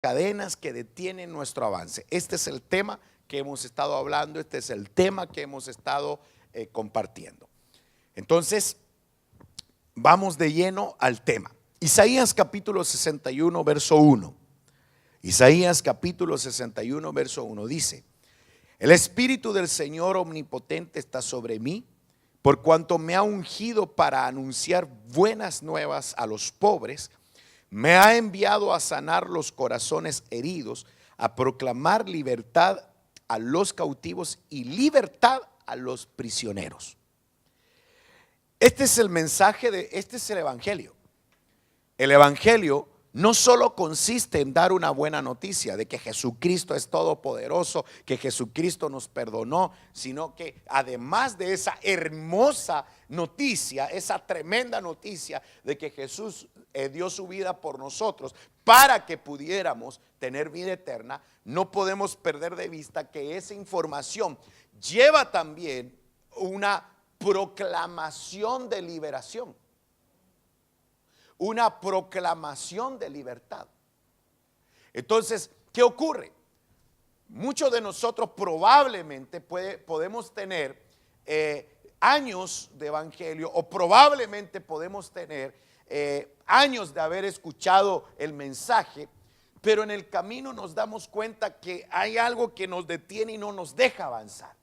cadenas que detienen nuestro avance. Este es el tema que hemos estado hablando, este es el tema que hemos estado compartiendo. Entonces, vamos de lleno al tema. Isaías capítulo 61, verso 1. Isaías capítulo 61, verso 1 dice: el Espíritu del Señor omnipotente está sobre mí, por cuanto me ha ungido para anunciar buenas nuevas a los pobres. Me ha enviado a sanar los corazones heridos, a proclamar libertad a los cautivos y libertad a los prisioneros. Este es el mensaje este es el evangelio. El evangelio no solo consiste en dar una buena noticia de que Jesucristo es todopoderoso, que Jesucristo nos perdonó, sino que además de esa hermosa noticia, esa tremenda noticia de que Jesús dio su vida por nosotros para que pudiéramos tener vida eterna, no podemos perder de vista que esa información lleva también una proclamación de liberación, una proclamación de libertad. Entonces, ¿qué ocurre? Muchos de nosotros probablemente podemos tener años de evangelio, o probablemente podemos tener años de haber escuchado el mensaje, pero en el camino nos damos cuenta que hay algo que nos detiene y no nos deja avanzar.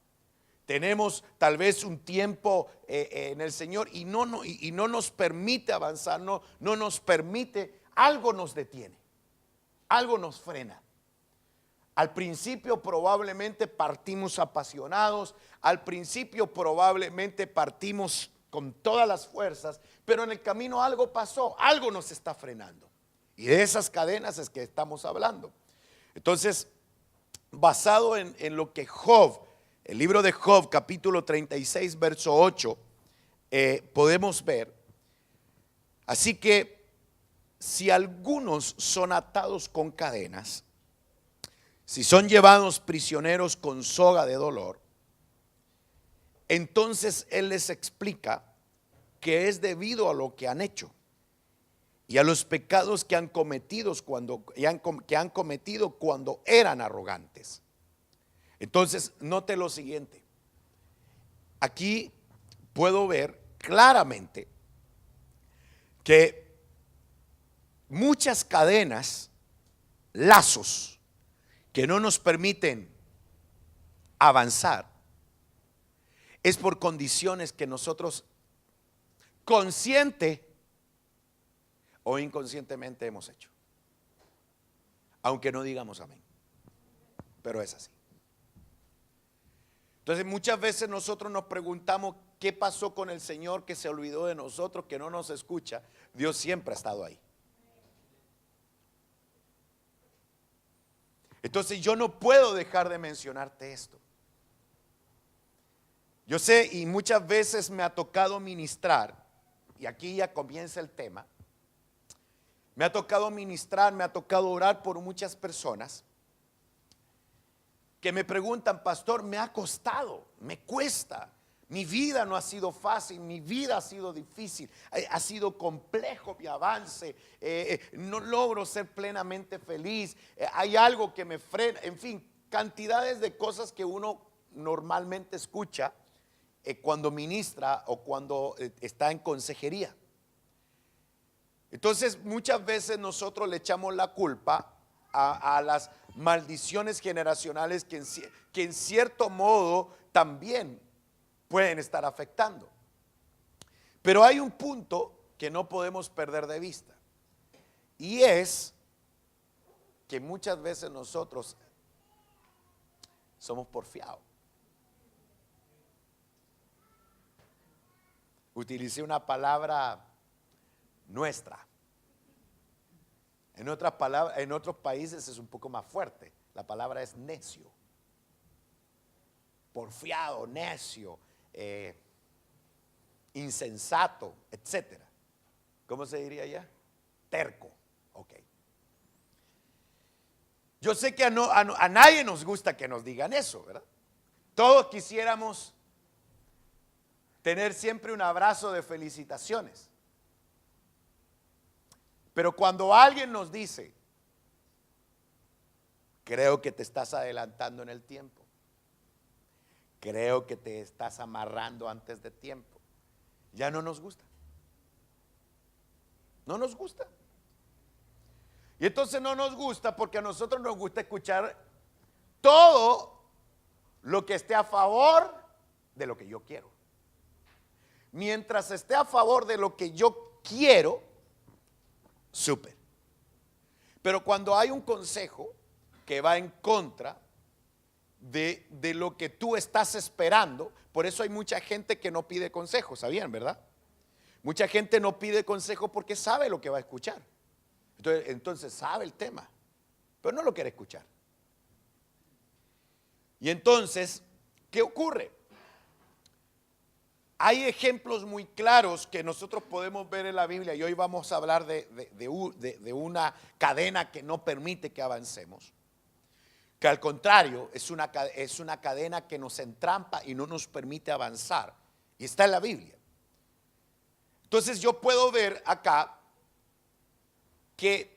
Tenemos tal vez un tiempo en el Señor y no nos permite avanzar, no nos permite, algo nos detiene, algo nos frena. Al principio probablemente partimos apasionados, al principio probablemente partimos con todas las fuerzas, pero en el camino algo pasó, algo nos está frenando. Y de esas cadenas es que estamos hablando. Entonces, basado en lo que Job, el libro de Job, capítulo 36, verso 8, podemos ver. Así que si algunos son atados con cadenas, si son llevados prisioneros con soga de dolor, entonces él les explica que es debido a lo que han hecho y a los pecados que han cometido cuando eran arrogantes. Entonces, note lo siguiente. Aquí puedo ver claramente que muchas cadenas, lazos que no nos permiten avanzar, es por condiciones que nosotros consciente o inconscientemente hemos hecho. Aunque no digamos amén. Pero es así. Entonces muchas veces nosotros nos preguntamos qué pasó con el Señor que se olvidó de nosotros, que no nos escucha. Dios siempre ha estado ahí. Entonces yo no puedo dejar de mencionarte esto. Yo sé, y muchas veces me ha tocado ministrar, y aquí ya comienza el tema. Me ha tocado ministrar, me ha tocado orar por muchas personas que me preguntan: pastor, me ha costado, me cuesta, mi vida no ha sido fácil, mi vida ha sido difícil, ha sido complejo mi avance, no logro ser plenamente feliz, hay algo que me frena, en fin, cantidades de cosas que uno normalmente escucha cuando ministra o cuando está en consejería. Entonces muchas veces nosotros le echamos la culpa a las maldiciones generacionales que en cierto modo también pueden estar afectando. Pero hay un punto que no podemos perder de vista, y es que muchas veces nosotros somos porfiados. Utilicé una palabra nuestra. En otras palabras, en otros países es un poco más fuerte. La palabra es necio, porfiado, necio, insensato, etcétera. ¿Cómo se diría ya? Terco. Ok. Yo sé que a nadie nos gusta que nos digan eso, ¿verdad? Todos quisiéramos tener siempre un abrazo de felicitaciones. Pero cuando alguien nos dice Creo que te estás adelantando en el tiempo. Creo que te estás amarrando antes de tiempo. Ya no nos gusta. No nos gusta. Y entonces no nos gusta porque a nosotros nos gusta escuchar todo lo que esté a favor de lo que yo quiero. Mientras esté a favor de lo que yo quiero, súper. Pero cuando hay un consejo que va en contra de lo que tú estás esperando, por eso hay mucha gente que no pide consejo, ¿sabían, verdad? Mucha gente no pide consejo porque sabe lo que va a escuchar. Entonces sabe el tema, pero no lo quiere escuchar. Y entonces, ¿qué ocurre? Hay ejemplos muy claros que nosotros podemos ver en la Biblia y hoy vamos a hablar de una cadena que no permite que avancemos. Que al contrario, es una cadena que nos entrampa y no nos permite avanzar. Y está en la Biblia. Entonces yo puedo ver acá que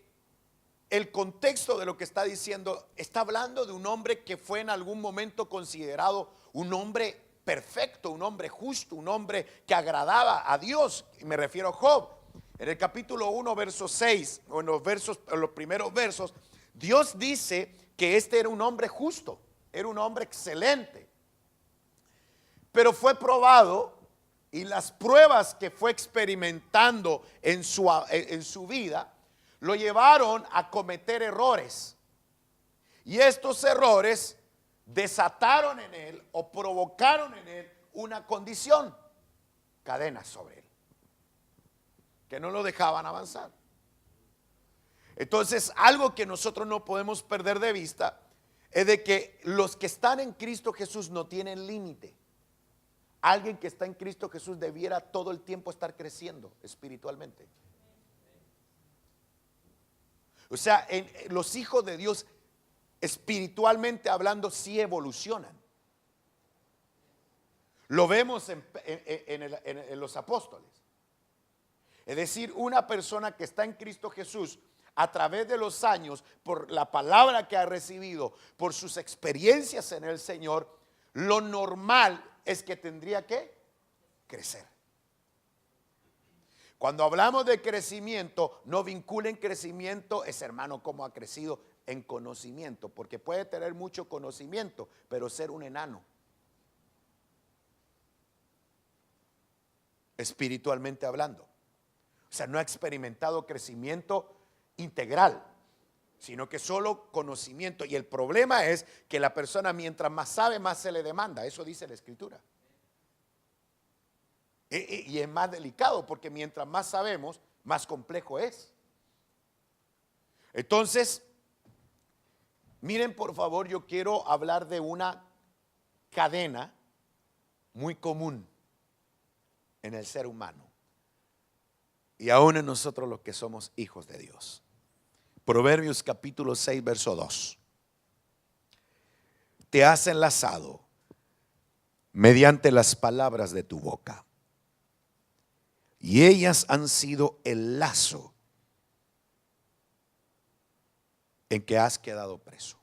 el contexto de lo que está diciendo, está hablando de un hombre que fue en algún momento considerado un hombre perfecto, un hombre justo, un hombre que agradaba a Dios. Y me refiero a Job. En el capítulo 1, verso 6, o en los primeros versos, Dios dice que este era un hombre justo, era un hombre excelente. Pero fue probado y las pruebas que fue experimentando en su vida lo llevaron a cometer errores. Y estos errores desataron en él o provocaron en él una condición, cadenas sobre él, que no lo dejaban avanzar. Entonces, algo que nosotros no podemos perder de vista es de que los que están en Cristo Jesús no tienen límite. Alguien que está en Cristo Jesús debiera todo el tiempo estar creciendo espiritualmente. O sea, los hijos de Dios, espiritualmente hablando, sí evolucionan. Lo vemos en los apóstoles. Es decir, una persona que está en Cristo Jesús, a través de los años, por la palabra que ha recibido, por sus experiencias en el Señor, lo normal es que tendría que crecer. Cuando hablamos de crecimiento, no vinculen crecimiento, ese hermano como ha crecido en conocimiento, porque puede tener mucho conocimiento, pero ser un enano. Espiritualmente hablando. O sea, no ha experimentado crecimiento integral, sino que solo conocimiento. Y el problema es que la persona mientras más sabe, más se le demanda. Eso dice la Escritura. Y es más delicado porque mientras más sabemos, más complejo es. Entonces, miren por favor, yo quiero hablar de una cadena muy común en el ser humano y aún en nosotros los que somos hijos de Dios. Proverbios capítulo 6, verso 2. Te has enlazado mediante las palabras de tu boca, y ellas han sido el lazo en que has quedado preso.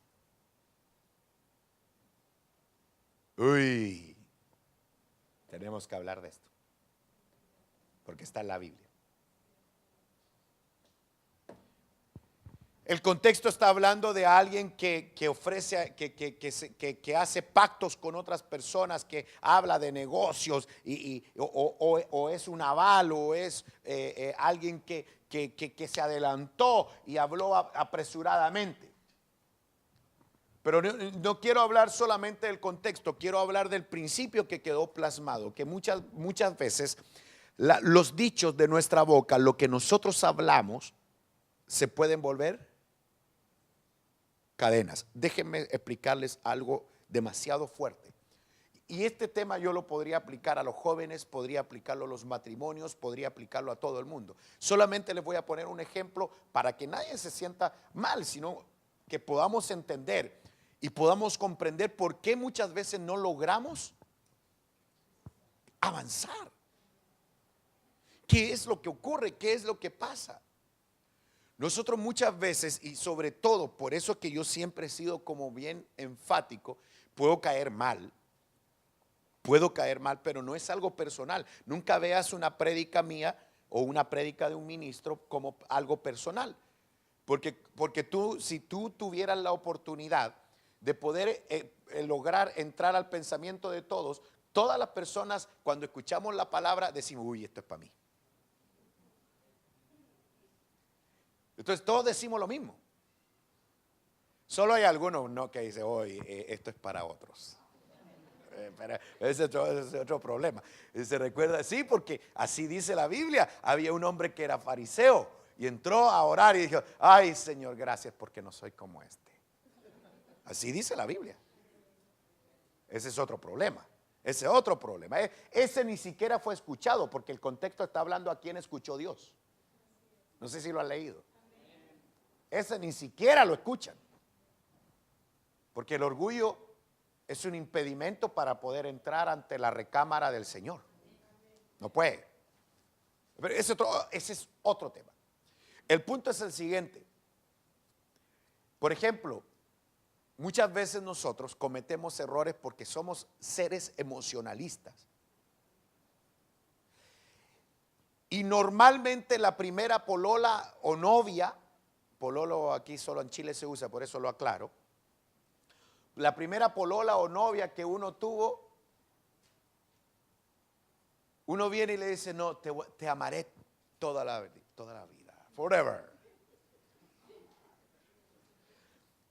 Uy, tenemos que hablar de esto, porque está en la Biblia. El contexto está hablando de alguien que ofrece, que hace pactos con otras personas, que habla de negocios o es un aval o es alguien que se adelantó y habló apresuradamente. Pero no quiero hablar solamente del contexto, quiero hablar del principio que quedó plasmado, que muchas veces los dichos de nuestra boca, lo que nosotros hablamos, se pueden volver cadenas. Déjenme explicarles algo demasiado fuerte. Y este tema yo lo podría aplicar a los jóvenes, podría aplicarlo a los matrimonios, podría aplicarlo a todo el mundo. Solamente les voy a poner un ejemplo para que nadie se sienta mal, sino que podamos entender y podamos comprender por qué muchas veces no logramos avanzar. ¿Qué es lo que ocurre? ¿Qué es lo que pasa? Nosotros muchas veces, y sobre todo por eso que yo siempre he sido como bien enfático, puedo caer mal, pero no es algo personal. Nunca veas una prédica mía o una prédica de un ministro como algo personal. Porque tú, si tú tuvieras la oportunidad de poder lograr entrar al pensamiento de todos, todas las personas cuando escuchamos la palabra decimos, uy, esto es para mí. Entonces todos decimos lo mismo. Solo hay algunos no que dicen, hoy esto es para otros. Pero ese es otro problema. Se recuerda, sí, porque así dice la Biblia. Había un hombre que era fariseo y entró a orar y dijo, ay Señor, gracias porque no soy como este. Así dice la Biblia. Ese es otro problema. Ese es otro problema. Ese ni siquiera fue escuchado porque el contexto está hablando a quien escuchó Dios. No sé si lo han leído. Ese ni siquiera lo escuchan. Porque el orgullo es un impedimento para poder entrar ante la recámara del Señor. No puede. Pero ese es otro tema. El punto es el siguiente. Por ejemplo, muchas veces nosotros cometemos errores porque somos seres emocionalistas. Y normalmente la primera polola o novia, pololo aquí solo en Chile se usa, por eso lo aclaro. La primera polola o novia que uno tuvo, uno viene y le dice, no, te amaré toda la vida, forever.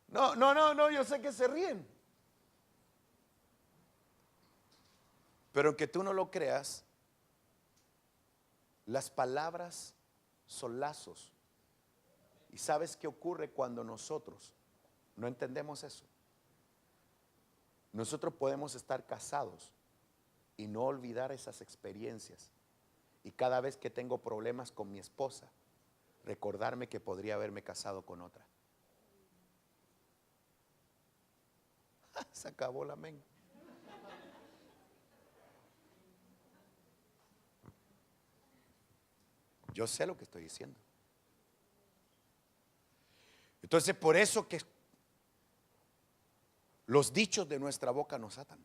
No, yo sé que se ríen. Pero aunque tú no lo creas, las palabras son lazos. ¿Y sabes qué ocurre cuando nosotros no entendemos eso? Nosotros podemos estar casados y no olvidar esas experiencias. Y cada vez que tengo problemas con mi esposa, recordarme que podría haberme casado con otra. Se acabó la amén. Yo sé lo que estoy diciendo. Entonces, por eso que los dichos de nuestra boca nos atan.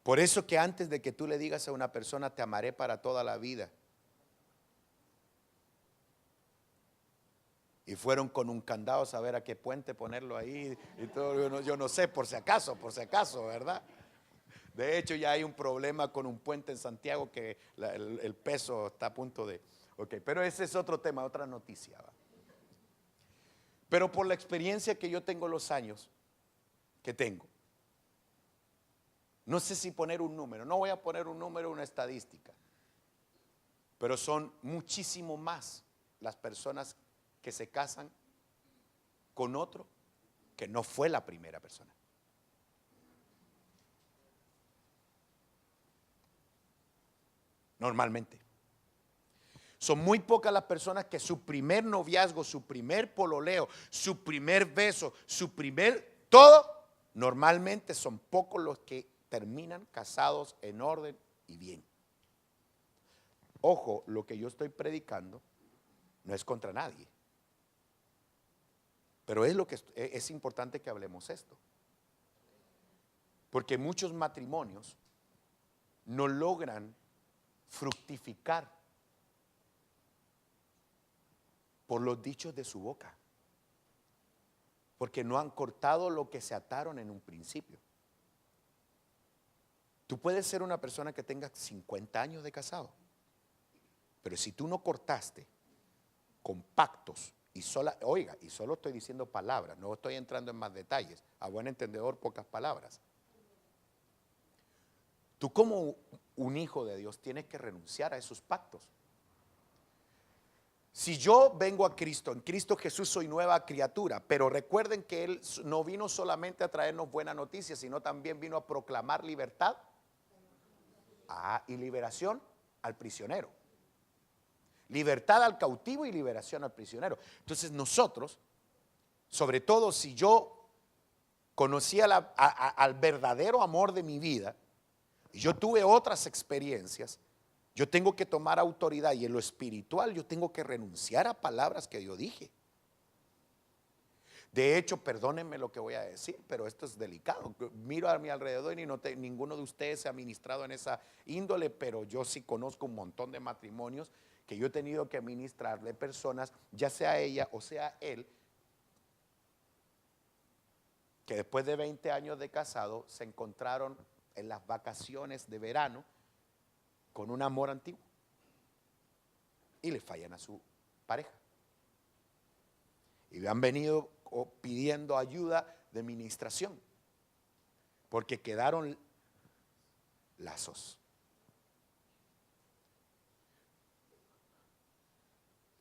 Por eso que antes de que tú le digas a una persona, te amaré para toda la vida, y fueron con un candado a saber a qué puente ponerlo ahí y todo, yo no sé, por si acaso, ¿verdad? De hecho, ya hay un problema con un puente en Santiago que el peso está a punto de... Ok, pero ese es otro tema, otra noticia, ¿va? Pero por la experiencia que yo tengo, los años que tengo, no sé si poner un número, no voy a poner un número, una estadística, pero son muchísimo más las personas que se casan con otro que no fue la primera persona. Normalmente. Son muy pocas las personas que su primer noviazgo, su primer pololeo, su primer beso, su primer todo, normalmente son pocos los que terminan casados en orden y bien. Ojo, lo que yo estoy predicando no es contra nadie. Pero es lo que es importante que hablemos esto. Porque muchos matrimonios no logran fructificar por los dichos de su boca, porque no han cortado lo que se ataron en un principio. Tú puedes ser una persona que tenga 50 años de casado, pero si tú no cortaste con pactos y solo estoy diciendo palabras, no estoy entrando en más detalles, a buen entendedor pocas palabras. Tú como un hijo de Dios tienes que renunciar a esos pactos. Si yo vengo a Cristo, en Cristo Jesús soy nueva criatura, pero recuerden que Él no vino solamente a traernos buenas noticias, sino también vino a proclamar libertad y liberación al prisionero. Libertad al cautivo y liberación al prisionero. Entonces nosotros, sobre todo si yo conocí al verdadero amor de mi vida, y yo tuve otras experiencias, Yo tengo que tomar autoridad y en lo espiritual yo tengo que renunciar a palabras que yo dije. De hecho, perdónenme lo que voy a decir, pero esto es delicado. Miro a mi alrededor y ninguno de ustedes se ha ministrado en esa índole, pero yo sí conozco un montón de matrimonios que yo he tenido que ministrarle personas, ya sea ella o sea él, que después de 20 años de casado se encontraron en las vacaciones de verano con un amor antiguo y le fallan a su pareja. Y han venido pidiendo ayuda de ministración porque quedaron lazos.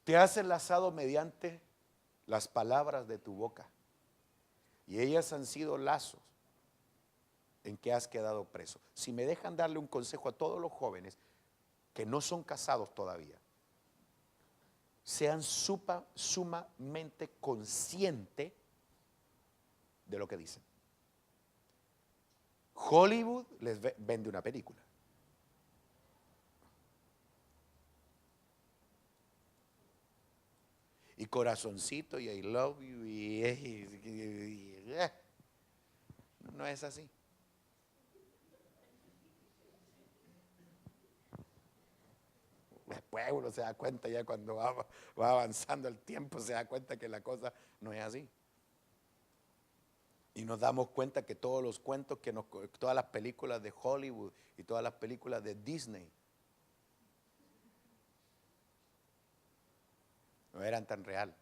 Te has enlazado mediante las palabras de tu boca y ellas han sido lazos en que has quedado preso. Si me dejan darle un consejo a todos los jóvenes que no son casados todavía, sean sumamente conscientes de lo que dicen. Hollywood les vende una película. Y corazoncito y I love you no es así. Después uno se da cuenta ya cuando va avanzando el tiempo, se da cuenta que la cosa no es así. Y nos damos cuenta que todos los cuentos, todas las películas de Hollywood y todas las películas de Disney no eran tan real.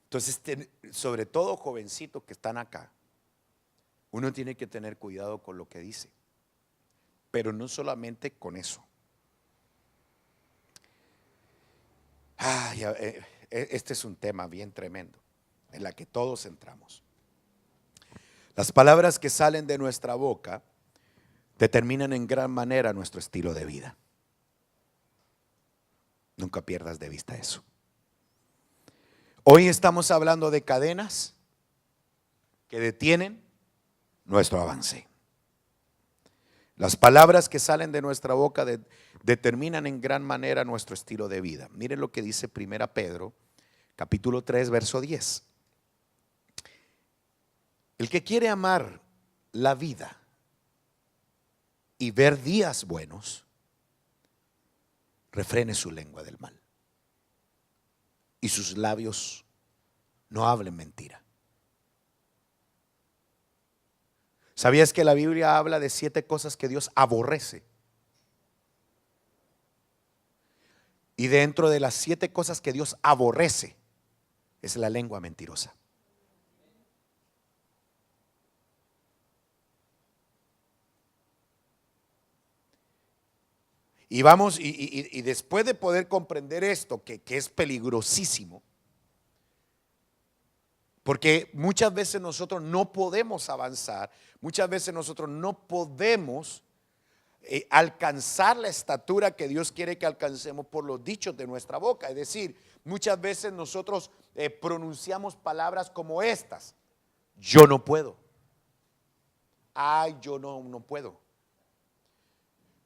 Entonces, sobre todo jovencitos que están acá, uno tiene que tener cuidado con lo que dice. Pero no solamente con eso. Este es un tema bien tremendo en la que todos entramos. Las palabras que salen de nuestra boca determinan en gran manera nuestro estilo de vida. Nunca pierdas de vista eso. Hoy estamos hablando de cadenas que detienen nuestro avance. Las palabras que salen de nuestra boca determinan en gran manera nuestro estilo de vida. Miren lo que dice 1 Pedro, capítulo 3, verso 10. El que quiere amar la vida y ver días buenos, refrene su lengua del mal y sus labios no hablen mentira. ¿Sabías que la Biblia habla de 7 cosas que Dios aborrece? Y dentro de las 7 cosas que Dios aborrece es la lengua mentirosa. Y vamos, y después de poder comprender esto, que es peligrosísimo, porque muchas veces nosotros no podemos avanzar, muchas veces nosotros no podemos alcanzar la estatura que Dios quiere que alcancemos por los dichos de nuestra boca. Es decir, muchas veces nosotros pronunciamos palabras como estas: yo no puedo. Ay, yo no puedo.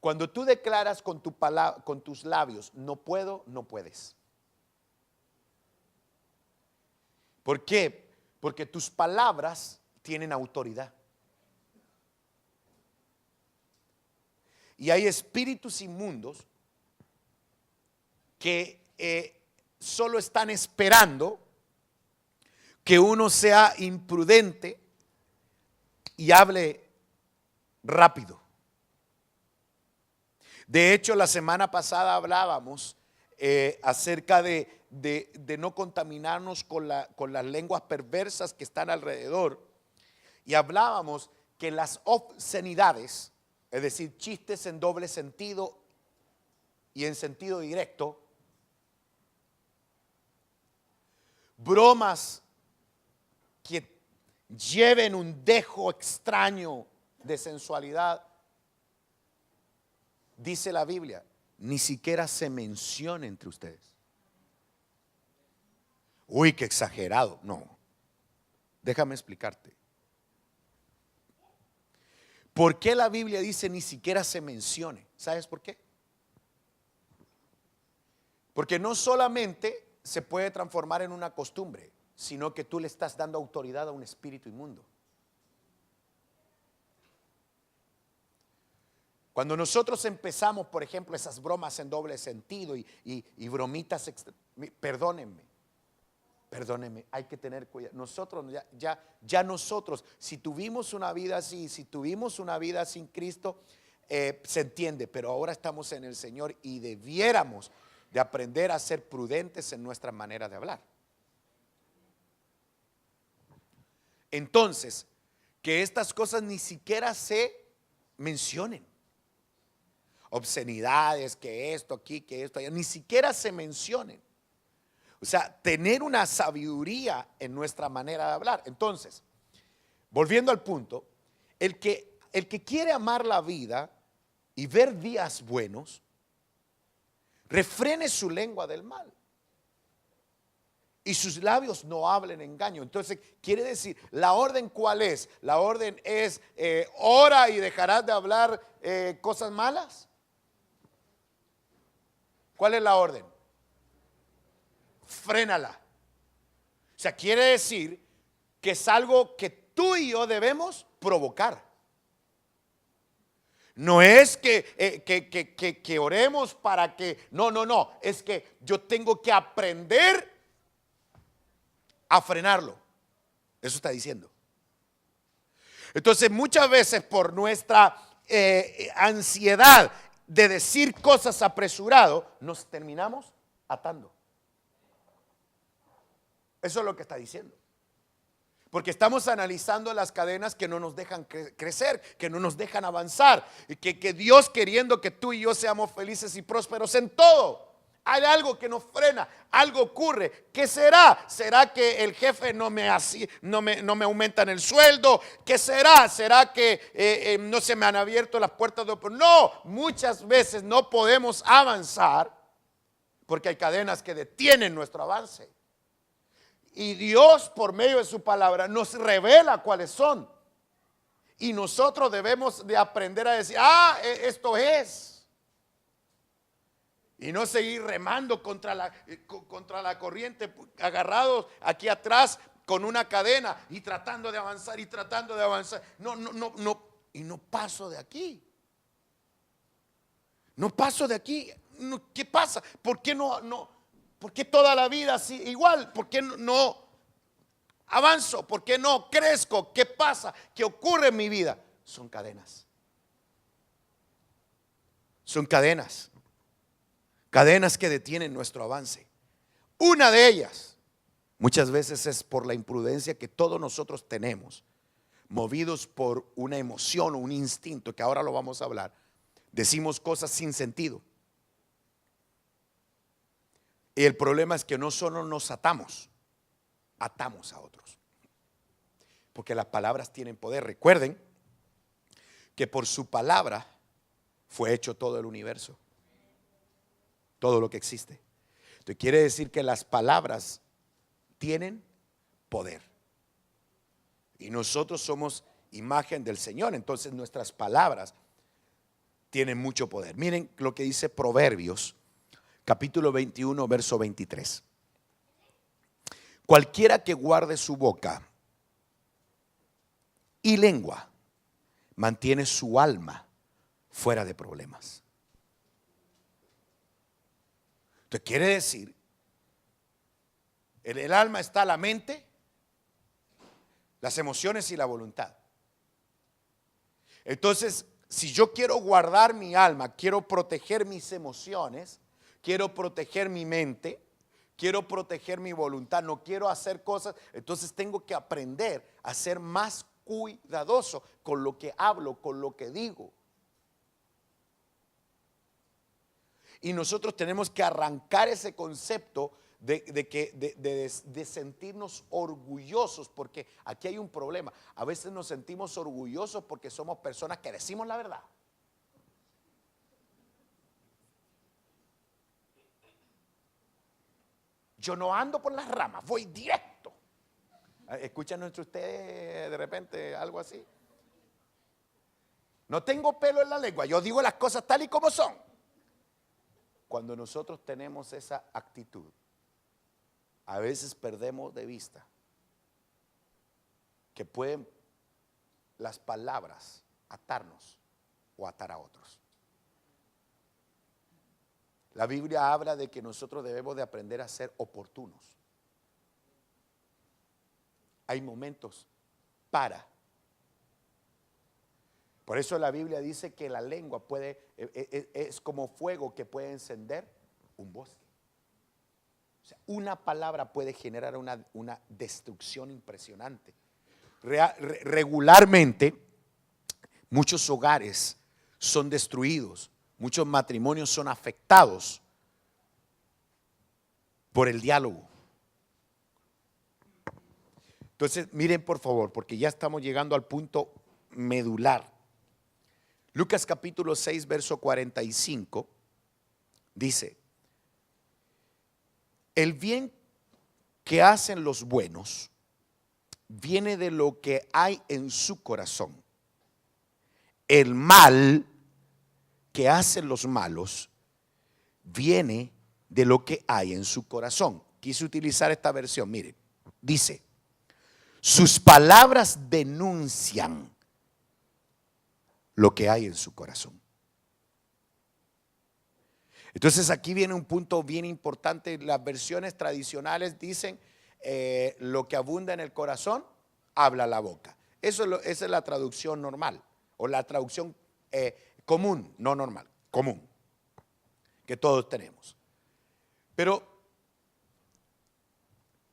Cuando tú declaras con tus labios no puedo, no puedes. ¿Por qué? Porque tus palabras tienen autoridad. Y hay espíritus inmundos que solo están esperando que uno sea imprudente y hable rápido. De hecho, la semana pasada hablábamos acerca de no contaminarnos con las lenguas perversas que están alrededor. Y hablábamos que las obscenidades, es decir, chistes en doble sentido y en sentido directo, bromas que lleven un dejo extraño de sensualidad, dice la Biblia, ni siquiera se menciona entre ustedes. Uy, qué exagerado. No, déjame explicarte. ¿Por qué la Biblia dice ni siquiera se mencione? ¿Sabes por qué? Porque no solamente se puede transformar en una costumbre, sino que tú le estás dando autoridad a un espíritu inmundo. Cuando nosotros empezamos, por ejemplo, esas bromas en doble sentido y bromitas, perdónenme, hay que tener cuidado. Nosotros, ya nosotros, si tuvimos una vida así, si tuvimos una vida sin Cristo, se entiende, pero ahora estamos en el Señor y debiéramos de aprender a ser prudentes en nuestra manera de hablar. Entonces, que estas cosas ni siquiera se mencionen. Obscenidades, que esto aquí, que esto allá, ni siquiera se mencionen. O sea, tener una sabiduría en nuestra manera de hablar. Entonces, volviendo al punto, el que quiere amar la vida y ver días buenos, refrene su lengua del mal y sus labios no hablen engaño. Entonces, quiere decir, ¿la orden cuál es? La orden es, ora y dejarás de hablar cosas malas. ¿Cuál es la orden? Frénala. O sea, quiere decir que es algo que tú y yo debemos provocar. No es que oremos para que, no, es que yo tengo que aprender a frenarlo. Eso está diciendo. Entonces, muchas veces por nuestra ansiedad de decir cosas apresurado, nos terminamos atando. Eso es lo que está diciendo. Porque estamos analizando las cadenas que no nos dejan crecer, que no nos dejan avanzar, y que Dios queriendo que tú y yo seamos felices y prósperos en todo. Hay algo que nos frena, algo ocurre. ¿Qué será? ¿Será que el jefe no me aumenta en el sueldo? ¿Qué será? ¿Será que no se me han abierto las puertas de oportunidad? No, muchas veces no podemos avanzar porque hay cadenas que detienen nuestro avance. Y Dios, por medio de su palabra, nos revela cuáles son. Y nosotros debemos de aprender a decir, esto es. Y no seguir remando contra la corriente, agarrados aquí atrás con una cadena y tratando de avanzar y tratando de avanzar. No, y no paso de aquí. No paso de aquí. ¿Qué pasa? ¿Por qué no? ¿Por qué toda la vida así igual? ¿Por qué no avanzo? ¿Por qué no crezco? ¿Qué pasa? ¿Qué ocurre en mi vida? Son cadenas. Son cadenas. Cadenas que detienen nuestro avance. Una de ellas, muchas veces es por la imprudencia que todos nosotros tenemos, movidos por una emoción o un instinto, que ahora lo vamos a hablar. Decimos cosas sin sentido. Y el problema es que no solo nos atamos a otros. Porque las palabras tienen poder. Recuerden que por su palabra fue hecho todo el universo. Todo lo que existe. Entonces quiere decir que las palabras tienen poder. Y nosotros somos imagen del Señor. Entonces nuestras palabras tienen mucho poder. Miren lo que dice Proverbios, capítulo 21, verso 23. Cualquiera que guarde su boca y lengua mantiene su alma fuera de problemas. Entonces quiere decir, en el alma está la mente, las emociones y la voluntad. Entonces, si yo quiero guardar mi alma, quiero proteger mis emociones, quiero proteger mi mente, quiero proteger mi voluntad, no quiero hacer cosas, entonces tengo que aprender a ser más cuidadoso con lo que hablo, con lo que digo. Y nosotros tenemos que arrancar ese concepto de sentirnos orgullosos, porque aquí hay un problema. A veces nos sentimos orgullosos porque somos personas que decimos la verdad. Yo no ando por las ramas, voy directo. ¿Escuchan entre ustedes de repente algo así? No tengo pelo en la lengua, yo digo las cosas tal y como son. Cuando nosotros tenemos esa actitud, a veces perdemos de vista que pueden las palabras atarnos o atar a otros. La Biblia habla de que nosotros debemos de aprender a ser oportunos. Hay momentos para. Por eso la Biblia dice que la lengua es como fuego que puede encender un bosque. O sea, una palabra puede generar una destrucción impresionante. Regularmente, muchos hogares son destruidos, muchos matrimonios son afectados por el diálogo. Entonces, miren por favor, porque ya estamos llegando al punto medular. Lucas capítulo 6, verso 45, dice: el bien que hacen los buenos viene de lo que hay en su corazón. El mal que hacen los malos viene de lo que hay en su corazón. Quise utilizar esta versión, miren, dice: sus palabras denuncian lo que hay en su corazón. Entonces aquí viene un punto bien importante. Las versiones tradicionales dicen lo que abunda en el corazón, habla la boca. Esa es la traducción normal, o la traducción común, no normal, común, que todos tenemos. Pero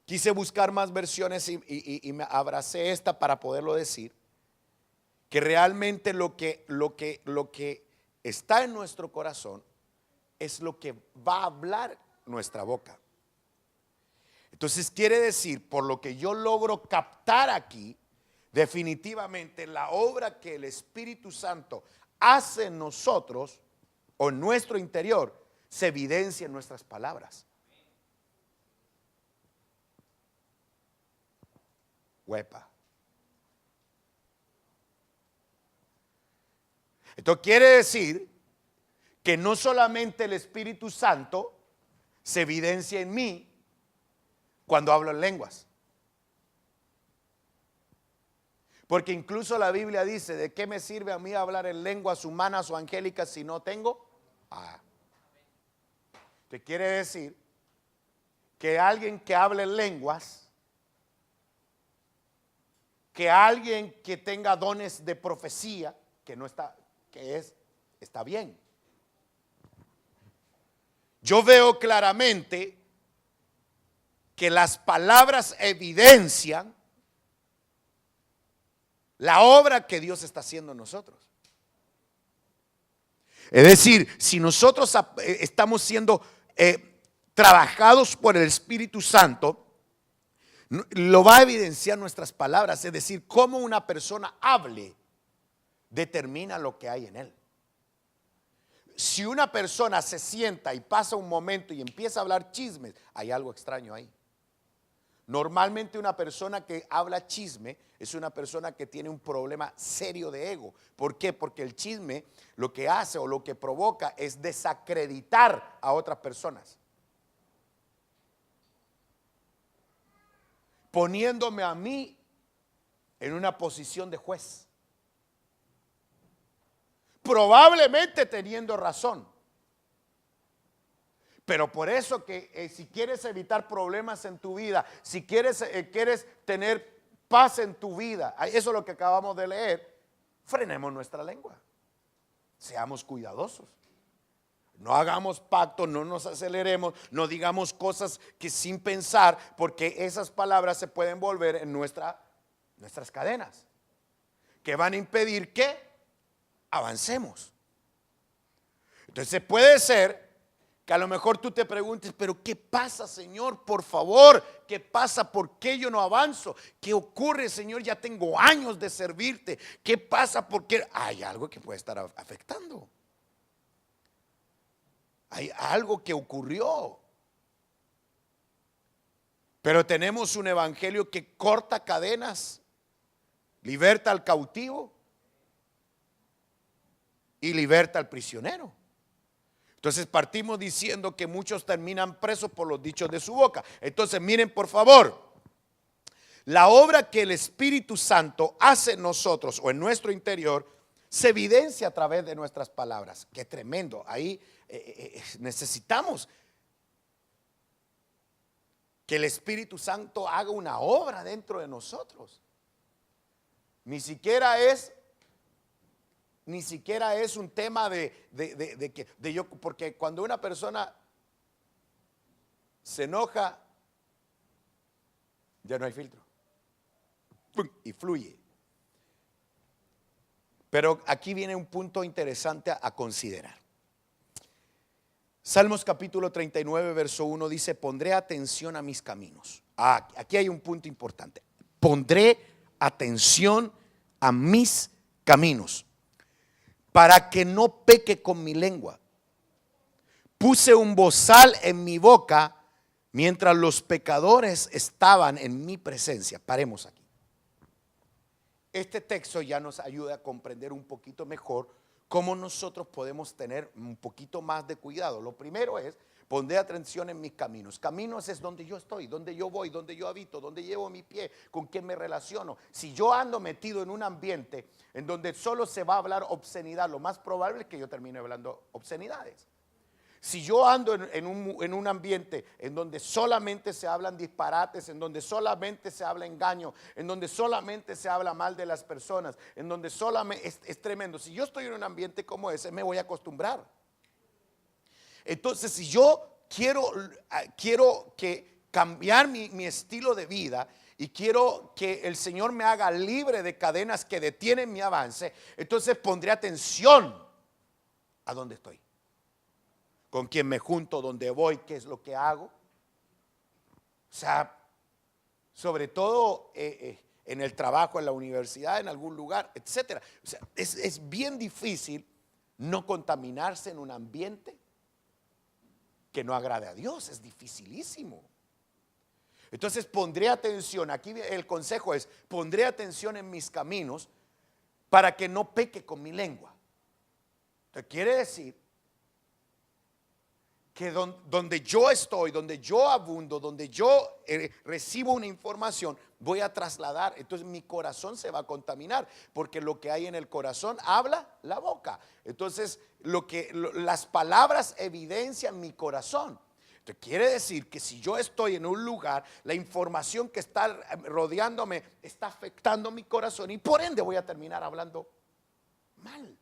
quise buscar más versiones y me abracé esta para poderlo decir, que realmente lo que está en nuestro corazón es lo que va a hablar nuestra boca. Entonces quiere decir, por lo que yo logro captar aquí, definitivamente la obra que el Espíritu Santo hace en nosotros o en nuestro interior se evidencia en nuestras palabras. Huepa. Esto quiere decir que no solamente el Espíritu Santo se evidencia en mí cuando hablo en lenguas. Porque incluso la Biblia dice: ¿de qué me sirve a mí hablar en lenguas humanas o angélicas si no tengo? ¿Qué quiere decir? Que alguien que hable en lenguas, que alguien que tenga dones de profecía, que no está, está bien. Yo veo claramente que las palabras evidencian la obra que Dios está haciendo en nosotros. Es decir, si nosotros estamos siendo trabajados por el Espíritu Santo, lo va a evidenciar nuestras palabras. Es decir, cómo una persona hable determina lo que hay en él. Si una persona se sienta y pasa un momento y empieza a hablar chismes, hay algo extraño ahí. Normalmente una persona que habla chisme es una persona que tiene un problema serio de ego. ¿Por qué? Porque el chisme lo que hace o lo que provoca es desacreditar a otras personas, poniéndome a mí en una posición de juez, probablemente teniendo razón. Pero por eso que si quieres evitar problemas en tu vida, si quieres tener paz en tu vida, eso es lo que acabamos de leer, frenemos nuestra lengua. Seamos cuidadosos. No hagamos pacto, no nos aceleremos, no digamos cosas que sin pensar, porque esas palabras se pueden volver en nuestras cadenas, que van a impedir que avancemos. Entonces puede ser que a lo mejor tú te preguntes: pero ¿qué pasa, Señor? Por favor, ¿qué pasa? ¿Por qué yo no avanzo? ¿Qué ocurre, Señor? Ya tengo años de servirte. ¿Qué pasa? ¿Por qué? Hay algo que puede estar afectando. Hay algo que ocurrió. Pero tenemos un evangelio que corta cadenas, liberta al cautivo. y liberta al prisionero. Entonces partimos diciendo que muchos terminan presos por los dichos de su boca. Entonces miren por favor, la obra que el Espíritu Santo hace en nosotros o en nuestro interior se evidencia a través de nuestras palabras. Qué tremendo. Ahí necesitamos que el Espíritu Santo haga una obra dentro de nosotros. Ni siquiera es un tema de yo, porque cuando una persona se enoja, ya no hay filtro. Y fluye. Pero aquí viene un punto interesante a considerar. Salmos capítulo 39, verso 1 dice: pondré atención a mis caminos. Aquí hay un punto importante. Pondré atención a mis caminos, para que no peque con mi lengua. Puse un bozal en mi boca mientras los pecadores estaban en mi presencia. Paremos aquí. Este texto ya nos ayuda a comprender un poquito mejor cómo nosotros podemos tener un poquito más de cuidado. Lo primero es: pondré atención en mis caminos. Caminos es donde yo estoy, donde yo voy, donde yo habito, donde llevo mi pie, con quién me relaciono. Si yo ando metido en un ambiente en donde solo se va a hablar obscenidad, lo más probable es que yo termine hablando obscenidades. Si yo ando en un ambiente en donde solamente se hablan disparates, en donde solamente se habla engaño, en donde solamente se habla mal de las personas, en donde solamente es tremendo. Si yo estoy en un ambiente como ese, me voy a acostumbrar. Entonces, si yo quiero que cambiar mi estilo de vida y quiero que el Señor me haga libre de cadenas que detienen mi avance, entonces pondré atención a dónde estoy, con quién me junto, dónde voy, qué es lo que hago. O sea, sobre todo en el trabajo, en la universidad, en algún lugar, etcétera. O sea, es bien difícil no contaminarse en un ambiente que no agrade a Dios. Es dificilísimo. Entonces pondré atención. Aquí el consejo es: pondré atención en mis caminos para que no peque con mi lengua. Entonces quiere decir que donde yo estoy, donde yo abundo, donde yo recibo una información, voy a trasladar. Entonces mi corazón se va a contaminar, porque lo que hay en el corazón habla la boca. Entonces las palabras evidencian mi corazón. Entonces quiere decir que si yo estoy en un lugar, la información que está rodeándome está afectando mi corazón, y por ende voy a terminar hablando mal.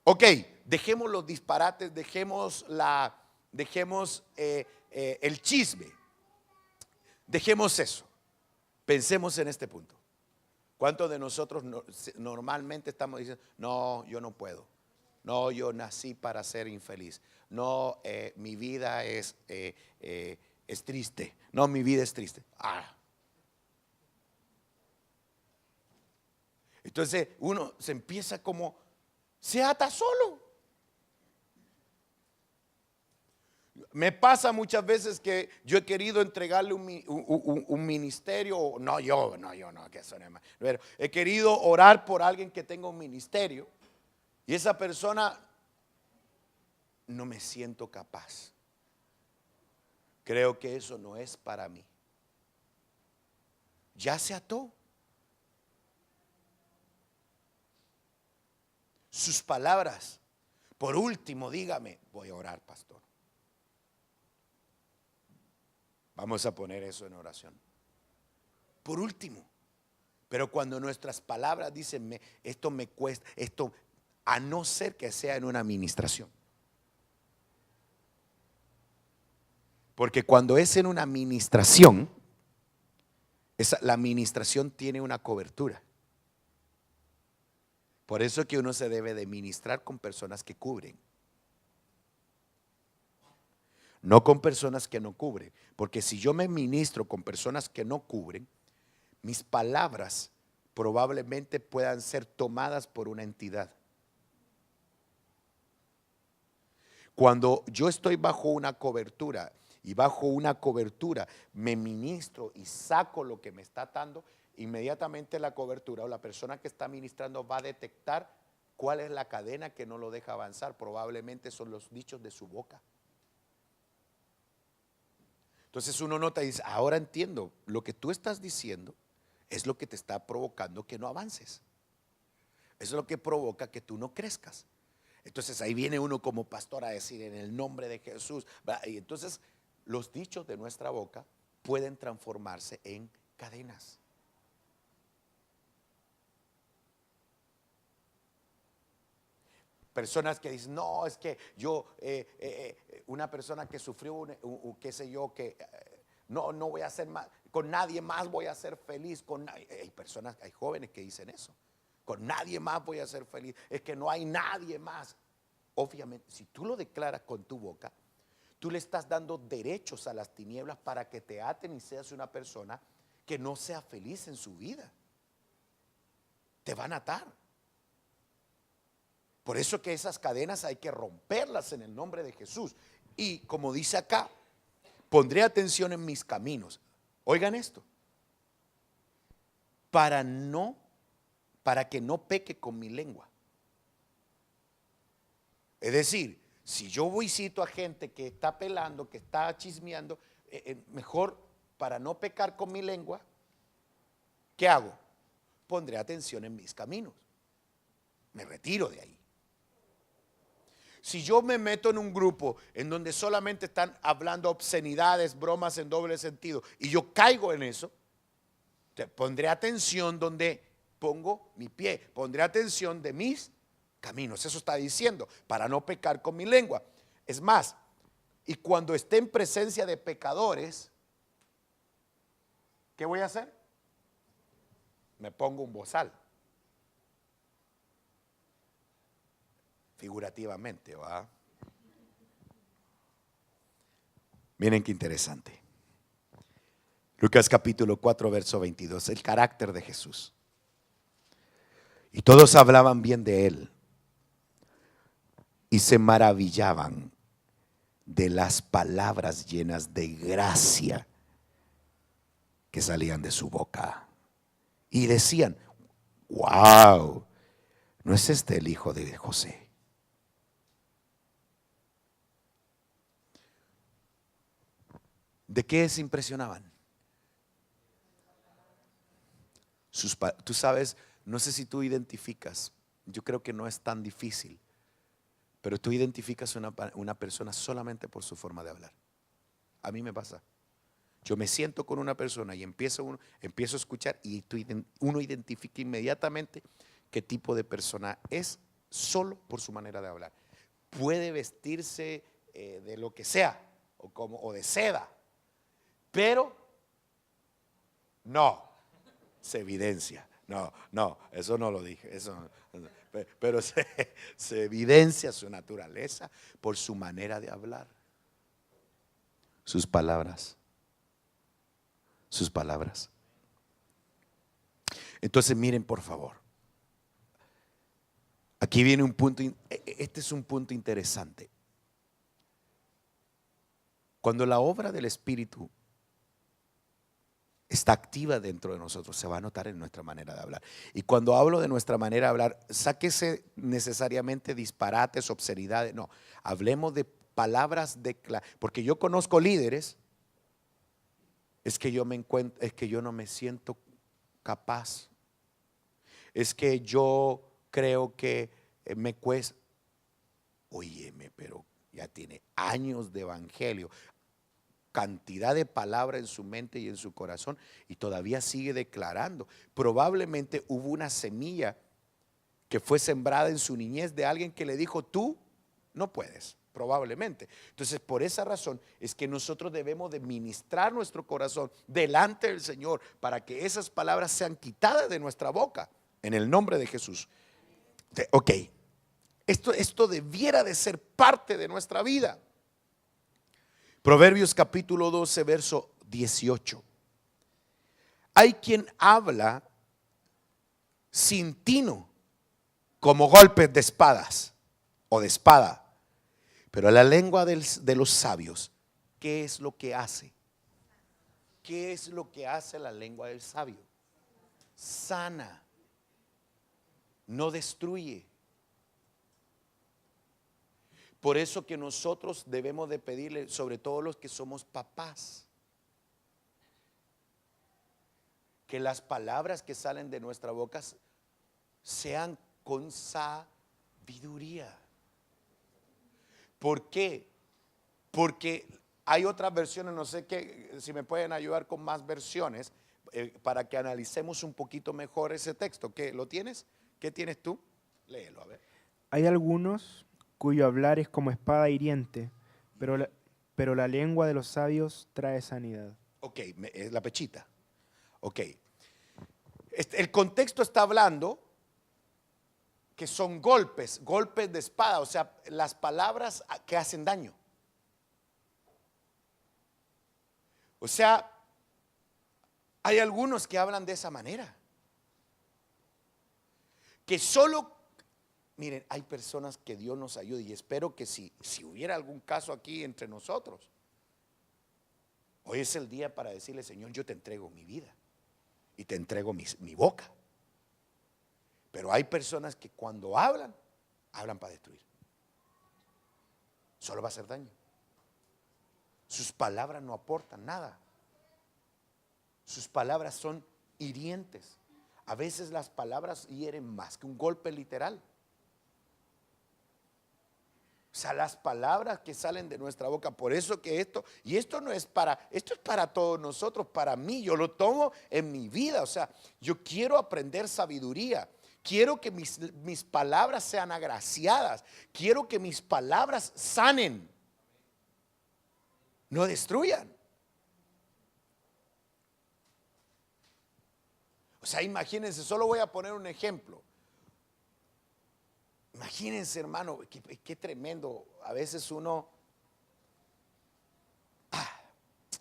Ok, dejemos los disparates, dejemos el chisme, dejemos eso. Pensemos en este punto. ¿Cuántos de nosotros normalmente estamos diciendo: no, yo no puedo, no, yo nací para ser infeliz, no, mi vida es triste, no, mi vida es triste? Entonces uno se empieza como, se ata solo. Me pasa muchas veces que yo he querido entregarle un ministerio. No, que eso no es más. Pero he querido orar por alguien que tenga un ministerio, y esa persona, no me siento capaz. Creo que eso no es para mí. Ya se ató. Sus palabras: por último, dígame. Voy a orar, pastor. Vamos a poner eso en oración. Por último. Pero cuando nuestras palabras dicen: esto me cuesta, esto, a no ser que sea en una administración. Porque cuando es en una administración, la administración tiene una cobertura. Por eso que uno se debe de ministrar con personas que cubren, no con personas que no cubren. Porque si yo me ministro con personas que no cubren, mis palabras probablemente puedan ser tomadas por una entidad. Cuando yo estoy bajo una cobertura, y bajo una cobertura me ministro y saco lo que me está atando, inmediatamente la cobertura o la persona que está ministrando va a detectar ¿Cuál es la cadena que no lo deja avanzar? Probablemente son los dichos de su boca. Entonces uno nota y dice, ahora entiendo, lo que tú estás diciendo es lo que te está provocando que no avances. Eso es lo que provoca que tú no crezcas. Entonces ahí viene uno como pastor a decir en el nombre de Jesús. Y entonces los dichos de nuestra boca pueden transformarse en cadenas. Personas que dicen, no, es que yo, una persona que sufrió, qué sé yo, que no voy a hacer más, con nadie más voy a ser feliz. Hay personas, hay jóvenes que dicen eso, con nadie más voy a ser feliz, es que no hay nadie más. Obviamente, si tú lo declaras con tu boca, tú le estás dando derechos a las tinieblas para que te aten y seas una persona que no sea feliz en su vida. Te van a atar. Por eso que esas cadenas hay que romperlas en el nombre de Jesús. Y como dice acá, pondré atención en mis caminos. Oigan esto. Para que no peque con mi lengua. Es decir, si yo visito a gente que está pelando, que está chismeando, mejor para no pecar con mi lengua, ¿qué hago? Pondré atención en mis caminos. Me retiro de ahí. Si yo me meto en un grupo en donde solamente están hablando obscenidades, bromas en doble sentido, y yo caigo en eso, pondré atención donde pongo mi pie, pondré atención de mis caminos. Eso está diciendo, para no pecar con mi lengua. Es más, y cuando esté en presencia de pecadores, ¿qué voy a hacer? Me pongo un bozal. Figurativamente, ¿va? Miren qué interesante. Lucas capítulo 4, verso 22, el carácter de Jesús. Y todos hablaban bien de él y se maravillaban de las palabras llenas de gracia que salían de su boca. Y decían, wow, ¿no es este el hijo de José? ¿De qué se impresionaban? Tú sabes, no sé si tú identificas, yo creo que no es tan difícil, pero tú identificas una persona solamente por su forma de hablar. A mí me pasa. Yo me siento con una persona y empiezo a escuchar y uno identifica inmediatamente qué tipo de persona es solo por su manera de hablar. Puede vestirse de lo que sea o de seda, pero no, se evidencia. No, eso no lo dije. Pero se evidencia su naturaleza por su manera de hablar. Sus palabras. Entonces miren por favor. Aquí viene un punto, este es un punto interesante. Cuando la obra del Espíritu está activa dentro de nosotros, se va a notar en nuestra manera de hablar. Y cuando hablo de nuestra manera de hablar, sáquese necesariamente disparates, obscenidades, no, hablemos de palabras porque yo conozco líderes, es que yo no me siento capaz, es que yo creo que me cuesta. Óyeme, pero ya tiene años de evangelio, cantidad de palabras en su mente y en su corazón, y todavía sigue declarando. Probablemente hubo una semilla que fue sembrada en su niñez de alguien que le dijo, tú no puedes, probablemente. Entonces, por esa razón es que nosotros debemos de ministrar nuestro corazón delante del Señor para que esas palabras sean quitadas de nuestra boca, en el nombre de Jesús. Ok, esto debiera de ser parte de nuestra vida. Proverbios capítulo 12, verso 18. Hay quien habla sin tino, como golpes de espadas o de espada. Pero la lengua de los sabios, ¿qué es lo que hace? ¿Qué es lo que hace la lengua del sabio? Sana, no destruye. Por eso que nosotros debemos de pedirle, sobre todo los que somos papás, que las palabras que salen de nuestra boca sean con sabiduría. ¿Por qué? Porque hay otras versiones, no sé qué, si me pueden ayudar con más versiones, para que analicemos un poquito mejor ese texto. ¿Qué, lo tienes? ¿Qué tienes tú? Léelo, a ver. Hay algunos cuyo hablar es como espada hiriente, pero la lengua de los sabios trae sanidad. Ok, es la pechita. Ok. El contexto está hablando que son golpes, golpes de espada, o sea, las palabras que hacen daño. O sea, hay algunos que hablan de esa manera. Que solo, miren, hay personas que Dios nos ayude y espero que si hubiera algún caso aquí entre nosotros, hoy es el día para decirle, Señor, yo te entrego mi vida y te entrego mi boca. Pero hay personas que cuando hablan, hablan para destruir. Solo va a hacer daño. Sus palabras no aportan nada. Sus palabras son hirientes. A veces las palabras hieren más que un golpe literal. O sea, las palabras que salen de nuestra boca, por eso que esto es para todos nosotros, para mí, yo lo tomo en mi vida. O sea, yo quiero aprender sabiduría. Quiero que mis palabras sean agraciadas. Quiero que mis palabras sanen, no destruyan. O sea, imagínense, solo voy a poner un ejemplo. Imagínense, hermano, qué tremendo. A veces uno,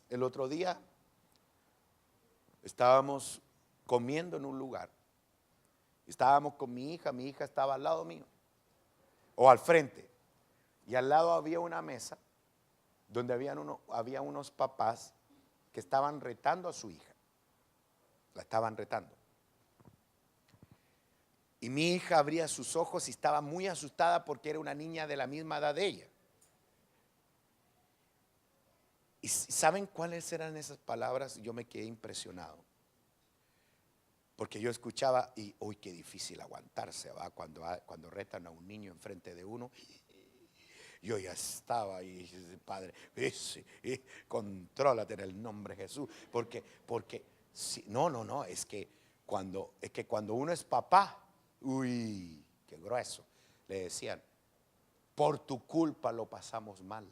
el otro día estábamos comiendo en un lugar. Estábamos con mi hija estaba al lado mío, o al frente, y al lado había una mesa donde había unos papás que estaban retando a su hija, la estaban retando. Y mi hija abría sus ojos y estaba muy asustada porque era una niña de la misma edad de ella. ¿Y saben cuáles eran esas palabras? Yo me quedé impresionado. Porque yo escuchaba y, uy, qué difícil aguantarse, ¿va? Cuando retan a un niño enfrente de uno. Yo ya estaba ahí, Padre, contrólate en el nombre de Jesús. Porque no, es que cuando uno es papá, uy, qué grueso. Le decían, por tu culpa lo pasamos mal.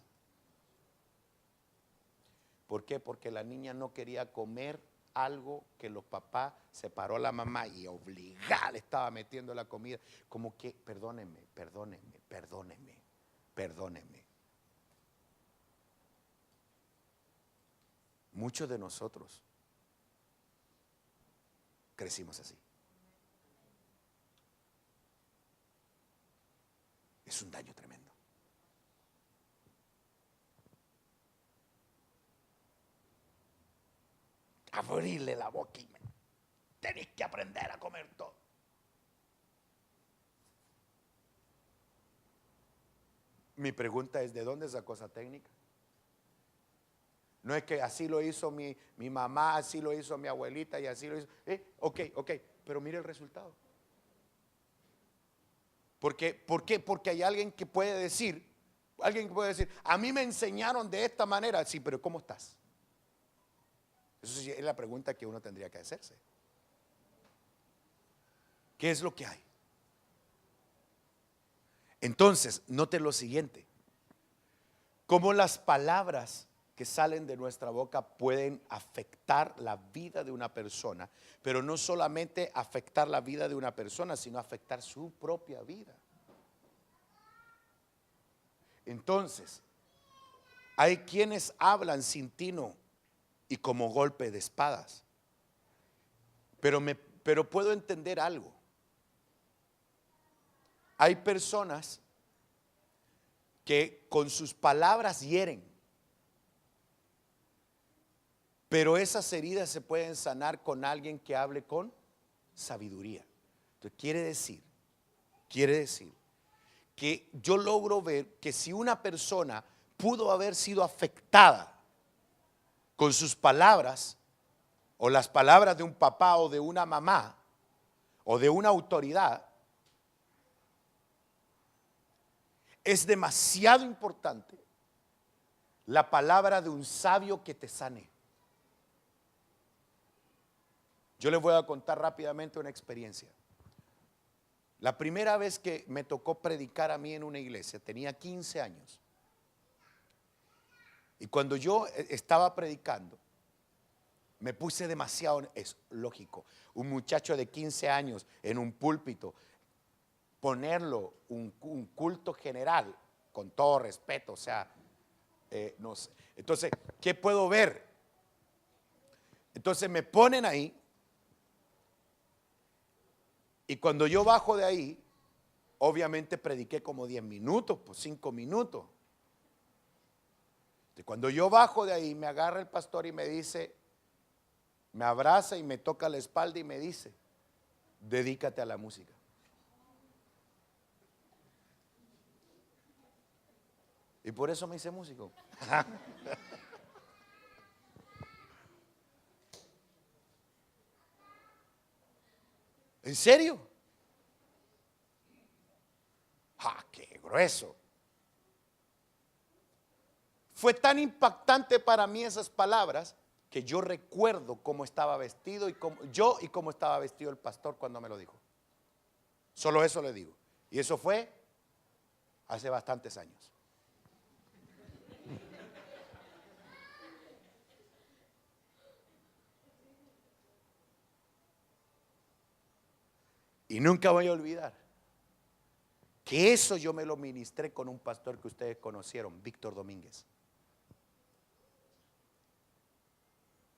¿Por qué? Porque la niña no quería comer algo que los papás se paró la mamá y obligada le estaba metiendo la comida. Como que, perdóneme. Muchos de nosotros crecimos así. Es un daño tremendo. Abrirle la boca y tenés que aprender a comer todo. Mi pregunta es, ¿de dónde sacó esa técnica? No es que así lo hizo mi mamá, así lo hizo mi abuelita y así lo hizo. Ok, pero mire el resultado. ¿Por qué? Porque hay alguien que puede decir, a mí me enseñaron de esta manera. Sí, pero ¿cómo estás? Eso sí es la pregunta que uno tendría que hacerse. ¿Qué es lo que hay? Entonces, note lo siguiente. Cómo las palabras que salen de nuestra boca pueden afectar la vida de una persona, pero no solamente afectar la vida de una persona, sino afectar su propia vida. Entonces, hay quienes hablan sin tino y como golpe de espadas. Pero puedo entender algo. Hay personas que con sus palabras hieren, pero esas heridas se pueden sanar con alguien que hable con sabiduría. Entonces quiere decir que yo logro ver que si una persona pudo haber sido afectada con sus palabras, o las palabras de un papá o de una mamá, o de una autoridad, es demasiado importante la palabra de un sabio que te sane. Yo les voy a contar rápidamente una experiencia. La primera vez que me tocó predicar a mí en una iglesia, tenía 15 años. Y cuando yo estaba predicando, me puse demasiado, es lógico, un muchacho de 15 años en un púlpito, ponerlo un culto general, con todo respeto, o sea, no sé. Entonces, ¿qué puedo ver? Entonces me ponen ahí, y cuando yo bajo de ahí, obviamente prediqué como 10 minutos, pues 5 minutos. Cuando yo bajo de ahí, me agarra el pastor y me dice, me abraza y me toca la espalda y me dice, dedícate a la música. Y por eso me hice músico. ¿En serio? ¡Ah, qué grueso! Fue tan impactante para mí esas palabras que yo recuerdo cómo estaba vestido y cómo estaba vestido el pastor cuando me lo dijo. Solo eso le digo. Y eso fue hace bastantes años. Y nunca voy a olvidar que eso yo me lo ministré con un pastor que ustedes conocieron, Víctor Domínguez.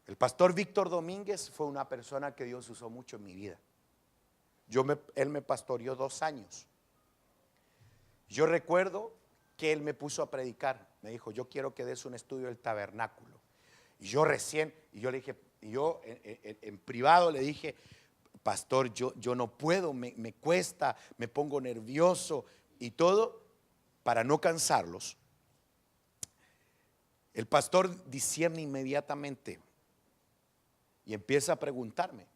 El pastor Víctor Domínguez fue una persona que Dios usó mucho en mi vida. Él me pastoreó 2 años. Yo recuerdo que él me puso a predicar. Me dijo, yo quiero que des un estudio del tabernáculo. Y yo le dije, en privado le dije, pastor, yo no puedo, me cuesta, me pongo nervioso y todo, para no cansarlos. El pastor discierne inmediatamente y empieza a preguntarme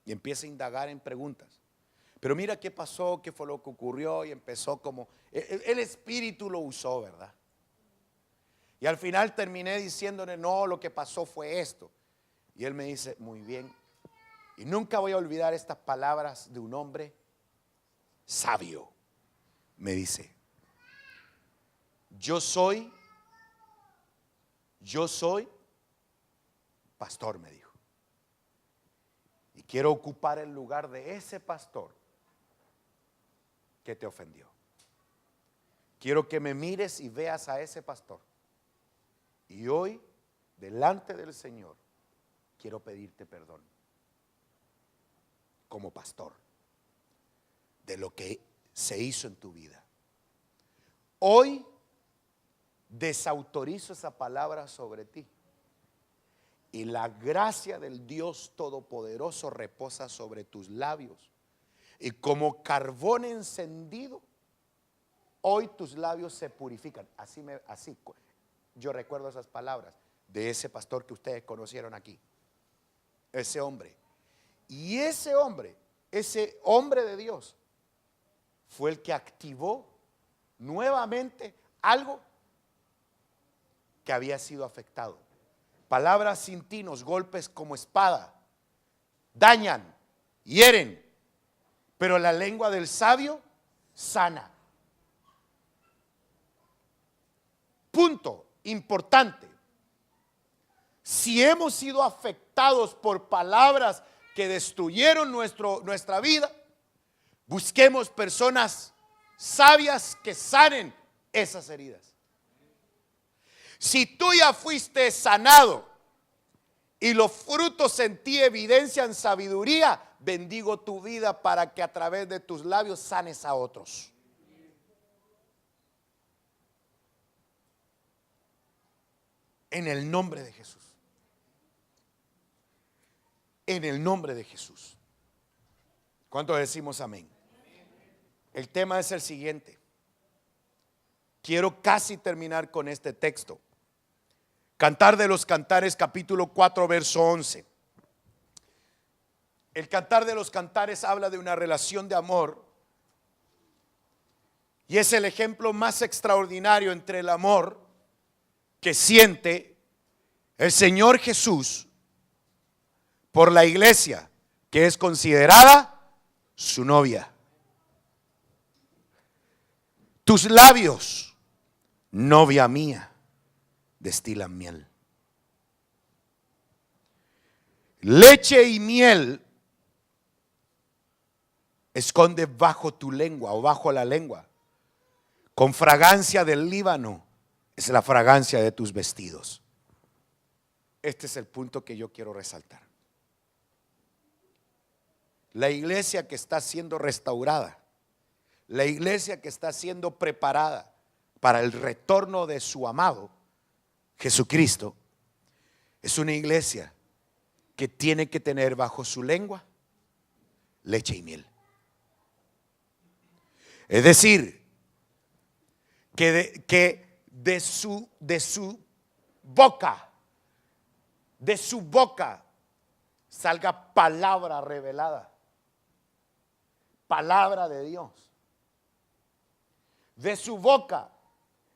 y empieza a indagar en preguntas. Pero mira qué pasó, qué fue lo que ocurrió, y empezó como, el Espíritu lo usó, ¿verdad? Y al final terminé diciéndole, no, lo que pasó fue esto. Y él me dice, muy bien. Y nunca voy a olvidar estas palabras de un hombre sabio. Me dice, yo soy pastor, me dijo. Y quiero ocupar el lugar de ese pastor que te ofendió. Quiero que me mires y veas a ese pastor. Y hoy, delante del Señor, quiero pedirte perdón como pastor de lo que se hizo en tu vida. Hoy desautorizo esa palabra sobre ti. Y la gracia del Dios Todopoderoso reposa sobre tus labios. Y como carbón encendido, hoy tus labios se purifican. Así yo recuerdo esas palabras de ese pastor que ustedes conocieron aquí. Ese hombre. Y ese hombre de Dios, fue el que activó nuevamente algo que había sido afectado. Palabras sin tinos, golpes como espada, dañan, hieren, pero la lengua del sabio sana. Punto importante. Si hemos sido afectados por palabras que destruyeron nuestra vida, busquemos personas sabias que sanen esas heridas. Si tú ya fuiste sanado y los frutos en ti evidencian sabiduría, bendigo tu vida para que a través de tus labios sanes a otros. En el nombre de Jesús. En el nombre de Jesús. ¿Cuántos decimos amén? El tema es el siguiente. Quiero casi terminar con este texto. Cantar de los Cantares, capítulo 4, verso 11. El Cantar de los Cantares habla de una relación de amor y es el ejemplo más extraordinario entre el amor que siente el Señor Jesús por la iglesia, que es considerada su novia. Tus labios, novia mía, destilan miel. Leche y miel esconde bajo tu lengua o bajo la lengua. Con fragancia del Líbano es la fragancia de tus vestidos. Este es el punto que yo quiero resaltar. La iglesia que está siendo restaurada, la iglesia que está siendo preparada para el retorno de su amado Jesucristo, es una iglesia que tiene que tener bajo su lengua leche y miel. Es decir, que de su boca salga palabra revelada, palabra de Dios. De su boca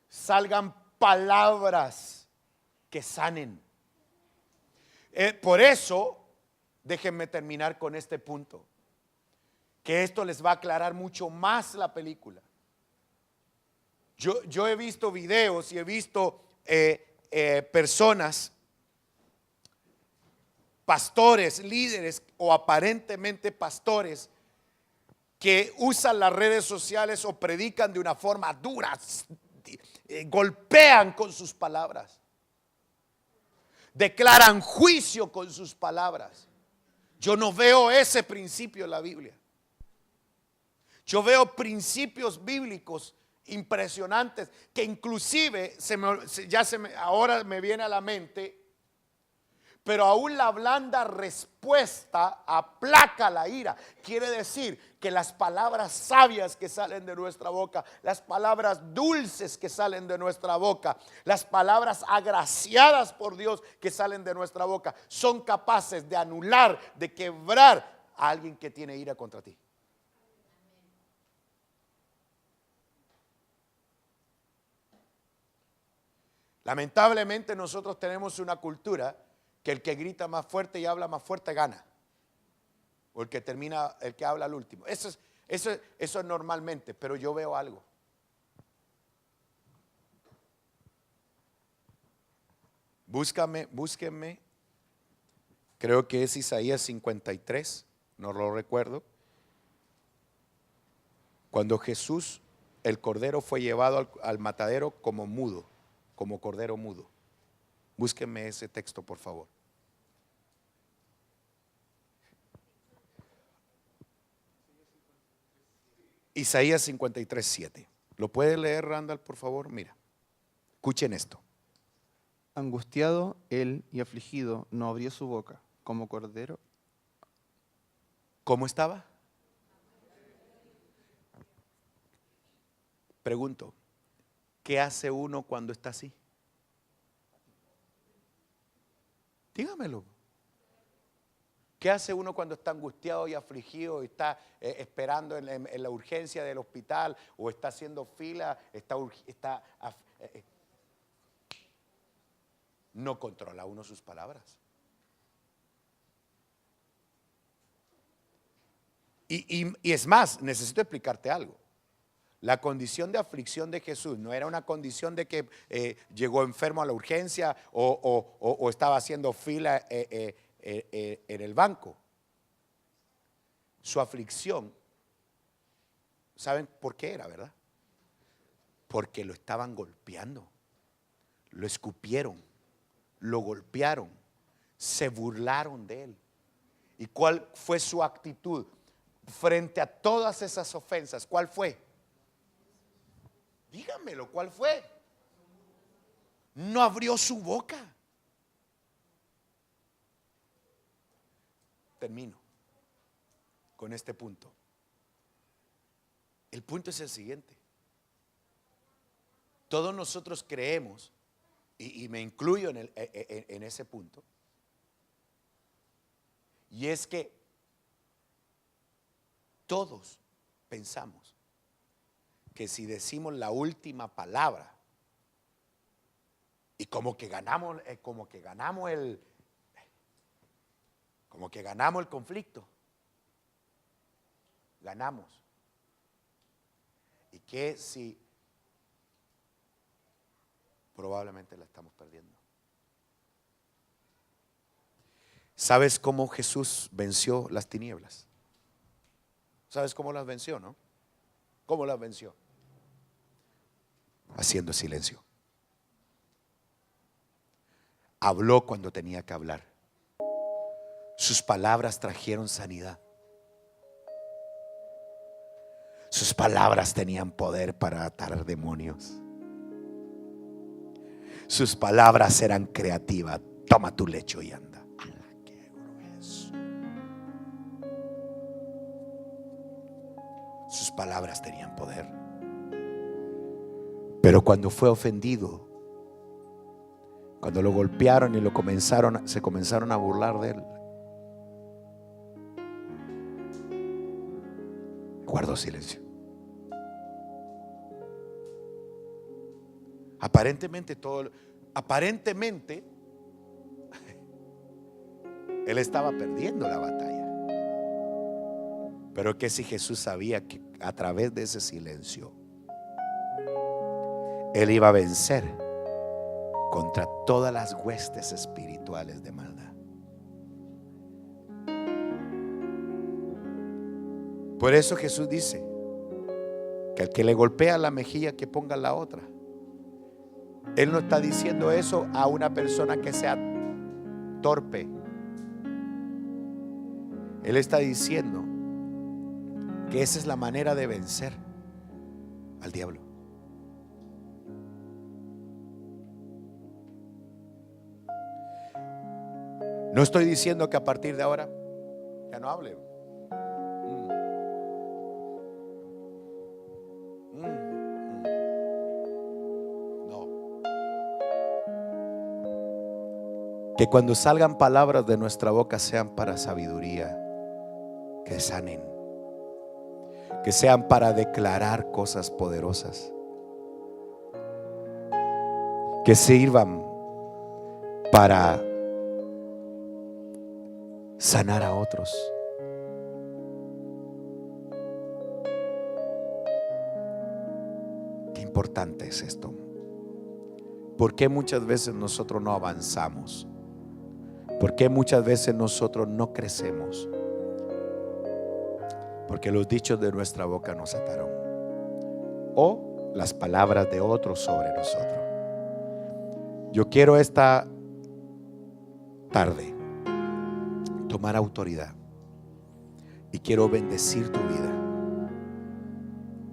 salgan palabras que sanen. Por eso, déjenme terminar con este punto, que esto les va a aclarar mucho más la película. Yo he visto videos y he visto personas, pastores, líderes o aparentemente pastores, que usan las redes sociales o predican de una forma dura, golpean con sus palabras, declaran juicio con sus palabras. Yo no veo ese principio en la Biblia. Yo veo principios bíblicos impresionantes que inclusive ahora me viene a la mente, pero aún la blanda respuesta aplaca la ira. Quiere decir que las palabras sabias que salen de nuestra boca, las palabras dulces que salen de nuestra boca, las palabras agraciadas por Dios que salen de nuestra boca, son capaces de anular, de quebrar a alguien que tiene ira contra ti. Lamentablemente nosotros tenemos una cultura que el que grita más fuerte y habla más fuerte gana, o el que habla al último. Eso es normalmente, pero yo veo algo. Búsquenme, creo que es Isaías 53, no lo recuerdo, cuando Jesús, el cordero, fue llevado al matadero como mudo, como cordero mudo. Búsquenme ese texto, por favor. Isaías 53, 7. ¿Lo puede leer, Randall, por favor? Mira, escuchen esto. Angustiado él y afligido, no abrió su boca, como cordero. ¿Cómo estaba? Pregunto, ¿qué hace uno cuando está así? Dígamelo. ¿Qué hace uno cuando está angustiado y afligido y está esperando en la urgencia del hospital o está haciendo fila, no controla uno sus palabras? Y es más, necesito explicarte algo. La condición de aflicción de Jesús no era una condición de que llegó enfermo a la urgencia o estaba haciendo fila en el banco. Su aflicción, ¿saben por qué era, verdad? Porque lo estaban golpeando, lo escupieron, lo golpearon, se burlaron de él. ¿Y cuál fue su actitud frente a todas esas ofensas? ¿Cuál fue? Dígamelo, ¿cuál fue? No abrió su boca. Termino con este punto. El punto es el siguiente. Todos nosotros creemos, y me incluyo en ese punto, y es que todos pensamos que si decimos la última palabra y como que ganamos el conflicto, ganamos. Y que si probablemente la estamos perdiendo. ¿Sabes cómo Jesús venció las tinieblas? ¿Sabes cómo las venció, no? ¿Cómo las venció? Haciendo silencio. Habló cuando tenía que hablar. Sus palabras trajeron sanidad. Sus palabras tenían poder para atar demonios. Sus palabras eran creativas. Toma tu lecho y anda. ¡Qué grueso! Sus palabras tenían poder. Pero cuando fue ofendido, cuando lo golpearon y se comenzaron a burlar de él, guardó silencio. Aparentemente él estaba perdiendo la batalla. Pero que si Jesús sabía que a través de ese silencio él iba a vencer contra todas las huestes espirituales de maldad. Por eso Jesús dice que al que le golpea la mejilla, que ponga la otra. Él no está diciendo eso a una persona que sea torpe. Él está diciendo que esa es la manera de vencer al diablo. No estoy diciendo que a partir de ahora ya no hable. No. Que cuando salgan palabras de nuestra boca sean para sabiduría, que sanen, que sean para declarar cosas poderosas, que sirvan para sanar a otros. Qué importante es esto. ¿Por qué muchas veces nosotros no avanzamos? ¿Por qué muchas veces nosotros no crecemos? Porque los dichos de nuestra boca nos ataron, o las palabras de otros sobre nosotros. Yo quiero esta tarde tomar autoridad y quiero bendecir tu vida.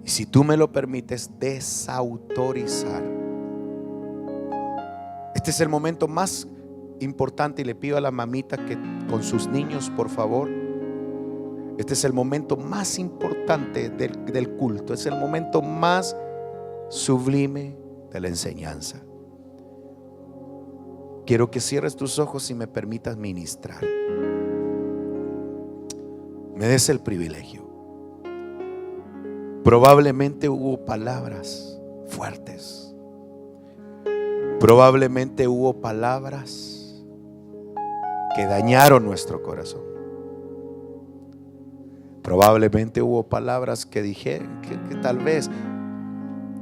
Y si tú me lo permites, desautorizar. Este es el momento más importante y le pido a la mamita que con sus niños, por favor, este es el momento más importante del culto. Es el momento más sublime de la enseñanza. Quiero que cierres tus ojos y me permitas ministrar. Me des el privilegio. Probablemente hubo palabras fuertes. Probablemente hubo palabras que dañaron nuestro corazón. Probablemente hubo palabras que dijeron que tal vez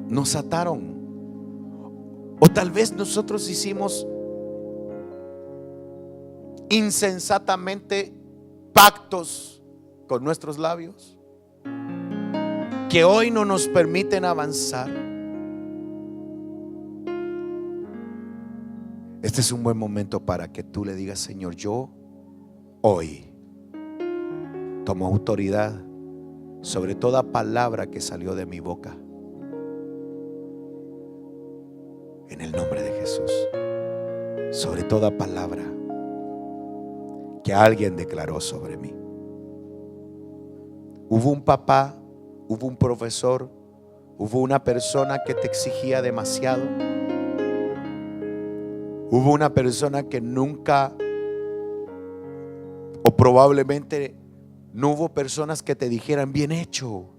nos ataron. O tal vez nosotros hicimos insensatamente pactos con nuestros labios que hoy no nos permiten avanzar. Este es un buen momento para que tú le digas: Señor, yo hoy tomo autoridad sobre toda palabra que salió de mi boca, en el nombre de Jesús. Sobre toda palabra que alguien declaró sobre mí. Hubo un papá hubo un profesor, hubo una persona que te exigía demasiado, hubo una persona que nunca, o probablemente no hubo personas que te dijeran: bien hecho,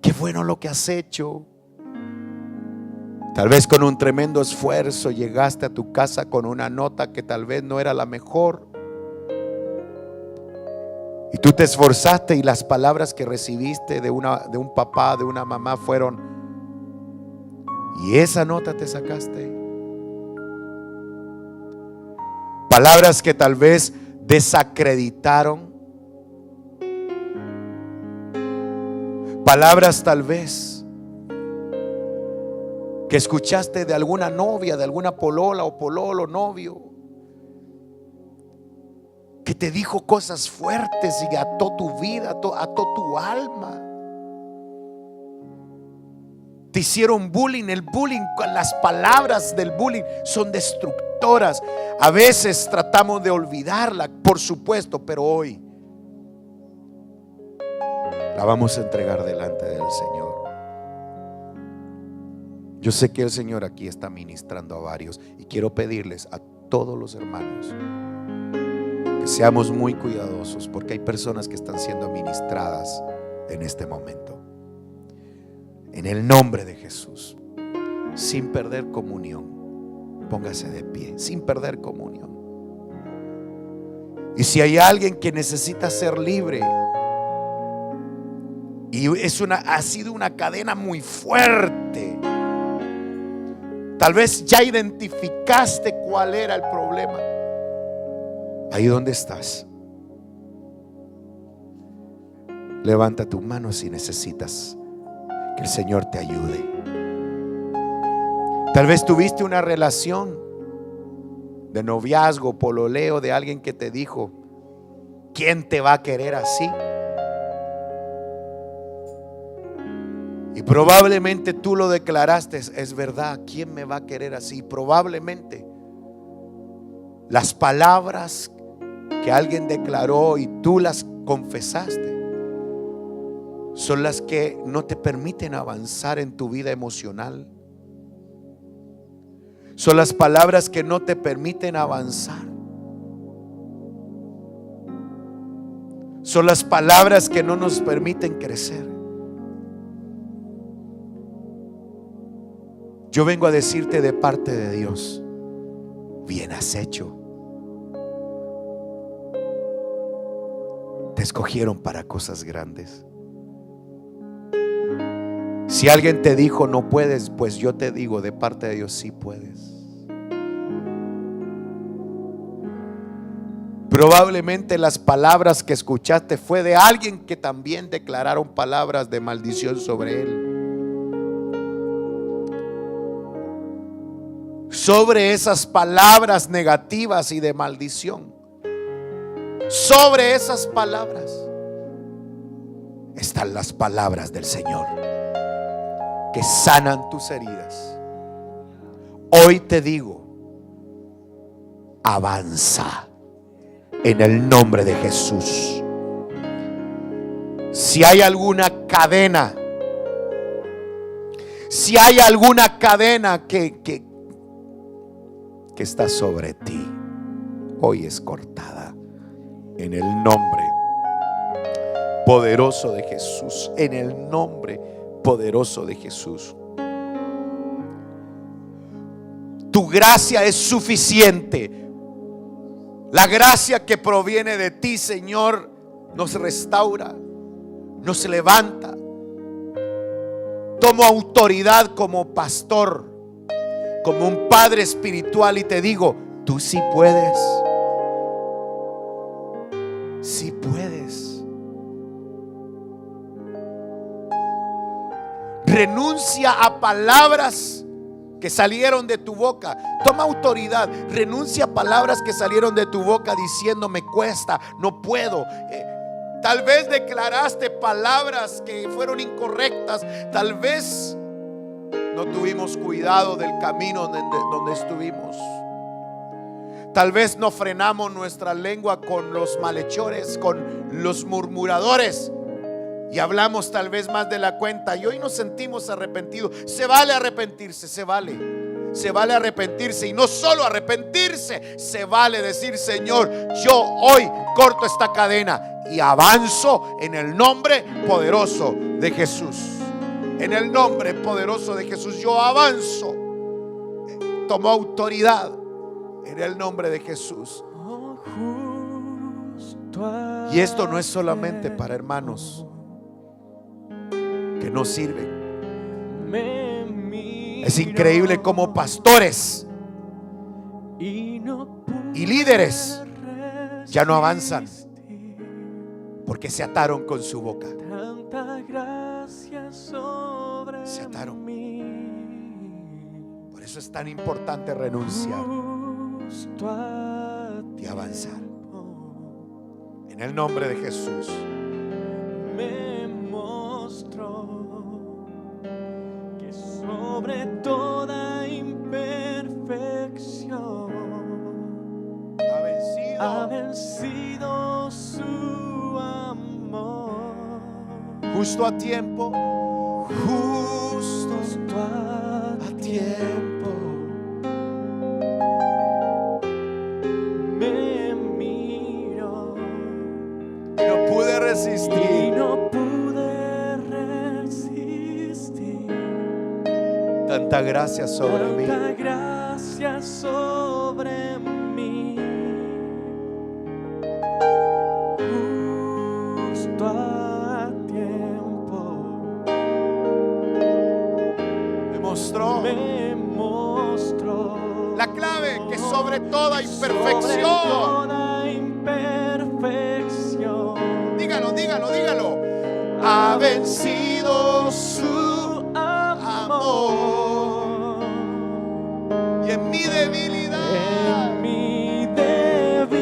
qué bueno lo que has hecho. Tal vez con un tremendo esfuerzo llegaste a tu casa con una nota que tal vez no era la mejor, y tú te esforzaste, y las palabras que recibiste de un papá, de una mamá fueron: y esa nota te sacaste. Palabras que tal vez desacreditaron, palabras tal vez que escuchaste de alguna novia, de alguna polola o pololo, novio, que te dijo cosas fuertes y ató tu vida, ató tu alma. Te hicieron bullying. El bullying, las palabras del bullying son destructoras. A veces tratamos de olvidarla, por supuesto, pero hoy la vamos a entregar delante del Señor. Yo sé que el Señor aquí está ministrando a varios, y quiero pedirles a todos los hermanos que seamos muy cuidadosos, porque hay personas que están siendo ministradas en este momento. En el nombre de Jesús, sin perder comunión, póngase de pie, sin perder comunión. Y si hay alguien que necesita ser libre, y ha sido una cadena muy fuerte, tal vez ya identificaste cuál era el problema. Ahí donde estás, levanta tu mano si necesitas que el Señor te ayude. Tal vez tuviste una relación de noviazgo, pololeo, de alguien que te dijo: ¿quién te va a querer así? Y probablemente tú lo declaraste: es verdad, ¿quién me va a querer así? Probablemente las palabras que alguien declaró y tú las confesaste son las que no te permiten avanzar en tu vida emocional. Son las palabras que no te permiten avanzar. Son las palabras que no nos permiten crecer. Yo vengo a decirte de parte de Dios: bien has hecho. Te escogieron para cosas grandes. Si alguien te dijo no puedes, pues yo te digo de parte de Dios: sí puedes. Probablemente las palabras que escuchaste fue de alguien que también declararon palabras de maldición sobre él. Sobre esas palabras negativas y de maldición, sobre esas palabras están las palabras del Señor que sanan tus heridas. Hoy te digo: avanza en el nombre de Jesús. Si hay alguna cadena, si hay alguna cadena que está sobre ti, hoy es cortada en el nombre poderoso de Jesús. En el nombre poderoso de Jesús. Tu gracia es suficiente. La gracia que proviene de ti, Señor, nos restaura, nos levanta. Tomo autoridad como pastor, como un padre espiritual, y te digo: tú sí puedes. Sí puedes. Renuncia a palabras que salieron de tu boca. Toma autoridad. Renuncia a palabras que salieron de tu boca diciendo: me cuesta, no puedo. Tal vez declaraste palabras que fueron incorrectas. Tal vez no tuvimos cuidado del camino donde estuvimos. Tal vez no frenamos nuestra lengua con los malhechores, con los murmuradores, y hablamos tal vez más de la cuenta y hoy nos sentimos arrepentidos. Se vale arrepentirse, se vale arrepentirse, y no solo arrepentirse, se vale decir: Señor, yo hoy corto esta cadena y avanzo en el nombre poderoso de Jesús. En el nombre poderoso de Jesús yo avanzo, tomo autoridad en el nombre de Jesús. Y esto no es solamente para hermanos que no sirven. Es increíble cómo pastores y líderes ya no avanzan porque se ataron con su boca. Se ataron. Por eso es tan importante renunciar y avanzar. En el nombre de Jesús. Me mostró que sobre toda imperfección ha vencido su amor. Justo a tiempo. Justo a tiempo. Me miro Y no pude resistir. y no pude resistir. Tanta gracia sobre mí. Tanta gracia sobre mí. Justo a tiempo. Me mostró Me mostró la clave, que sobre toda sobre imperfección. toda imperfección Dígalo, dígalo, dígalo. Ha vencido su amor. y en mi debilidad. En mi debilidad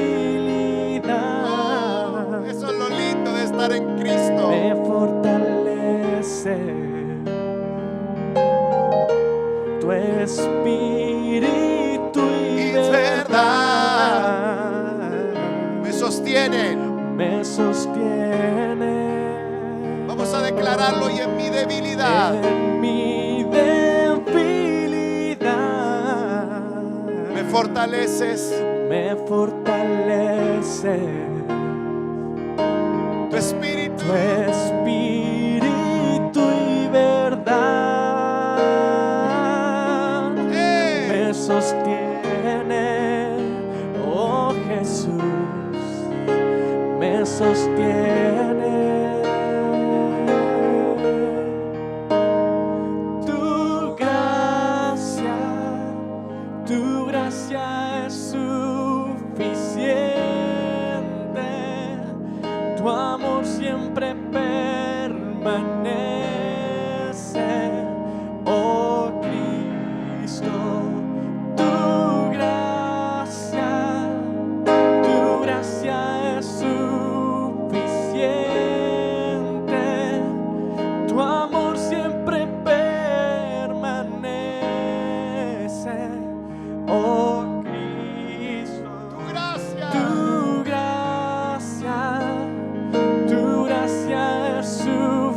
Eso es lo lindo de estar en Cristo. me fortalece tu espíritu y verdad. Me sostienen. Me sostiene. Vamos a declararlo. Y en mi debilidad En mi debilidad me fortaleces. me fortalece Tu espíritu. tu espíritu y verdad. Me sostiene, oh Jesús, me sostiene. Tu gracia es suficiente, tu amor siempre permanece, oh Cristo. Tu gracia es suficiente, tu amor siempre permanece, oh Cristo. Tu gracia es suficiente,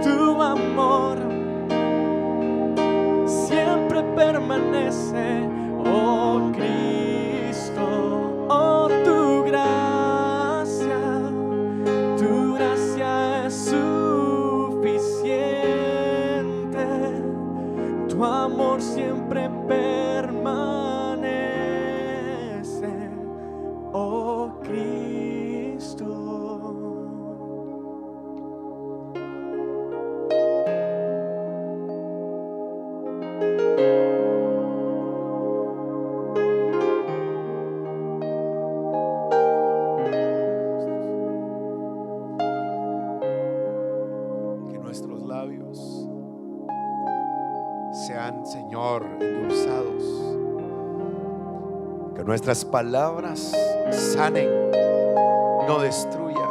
tu amor siempre permanece, oh Cristo. Oh, tu gracia es suficiente, tu amor siempre permanece, oh Cristo. Que nuestros labios sean, Señor, endulzados. Que nuestras palabras sanen, no destruyan.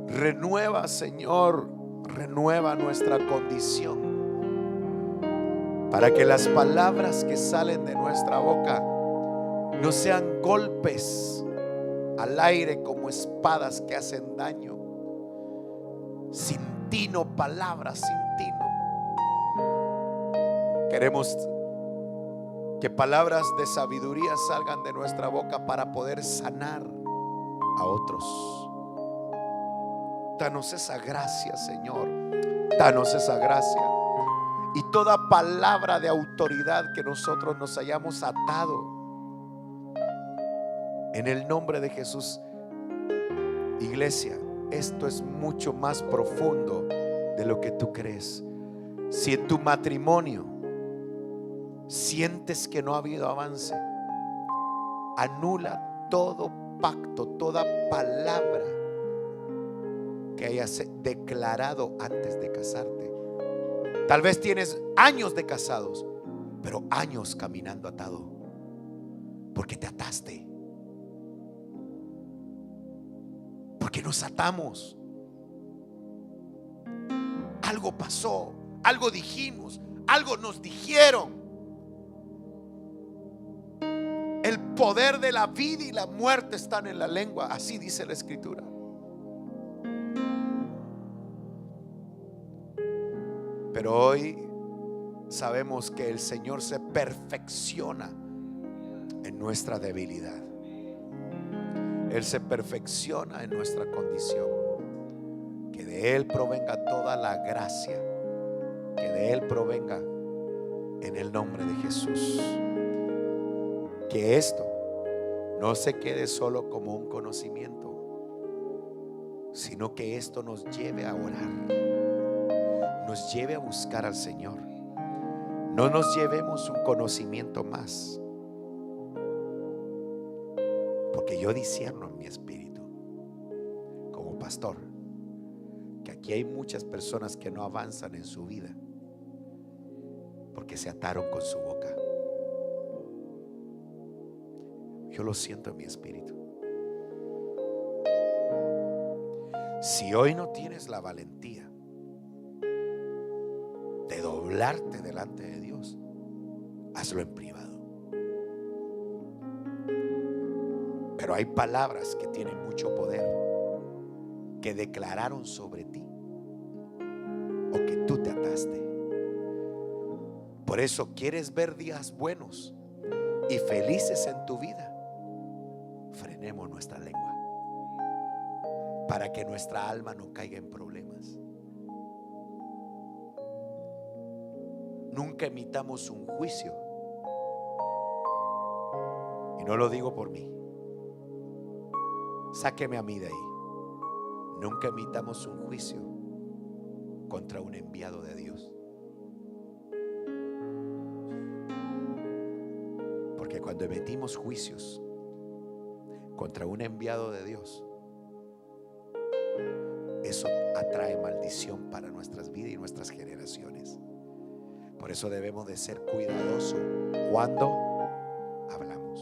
Renueva, Señor, renueva nuestra condición, para que las palabras que salen de nuestra boca no sean golpes, al aire como espadas que hacen daño. Sin tino, palabras sin tino. Queremos que palabras de sabiduría salgan de nuestra boca para poder sanar a otros. Danos esa gracia, Señor. Danos esa gracia. Y toda palabra de autoridad que nosotros nos hayamos atado, en el nombre de Jesús. Iglesia, esto es mucho más profundo de lo que tú crees. Si en tu matrimonio sientes que no ha habido avance, anula todo pacto, toda palabra que hayas declarado antes de casarte. Tal vez tienes años de casados, pero años caminando atado, porque te ataste. Porque nos atamos. Algo pasó, algo dijimos, algo nos dijeron. El poder de la vida y la muerte están en la lengua, así dice la Escritura. Pero hoy sabemos que el Señor se perfecciona en nuestra debilidad. Él se perfecciona en nuestra condición. Que de Él provenga toda la gracia, que de Él provenga en el nombre de Jesús. Que esto no se quede solo como un conocimiento, sino que esto nos lleve a orar, nos lleve a buscar al Señor. No nos llevemos un conocimiento más, porque yo discierno en mi espíritu como pastor que aquí hay muchas personas que no avanzan en su vida porque se ataron con su boca. Yo lo siento en mi espíritu. Si hoy no tienes la valentía de doblarte delante de Dios, hazlo en privado. Pero hay palabras que tienen mucho poder, que declararon sobre ti o que tú te ataste. Por eso, ¿quieres ver días buenos y felices en tu vida? Frenemos nuestra lengua para que nuestra alma no caiga en problemas. Nunca emitamos un juicio, y no lo digo por mí. Sáqueme a mí de ahí. Nunca emitamos un juicio contra un enviado de Dios, porque cuando emitimos juicios contra un enviado de Dios, eso atrae maldición para nuestras vidas y nuestras generaciones. Por eso debemos de ser cuidadosos cuando hablamos,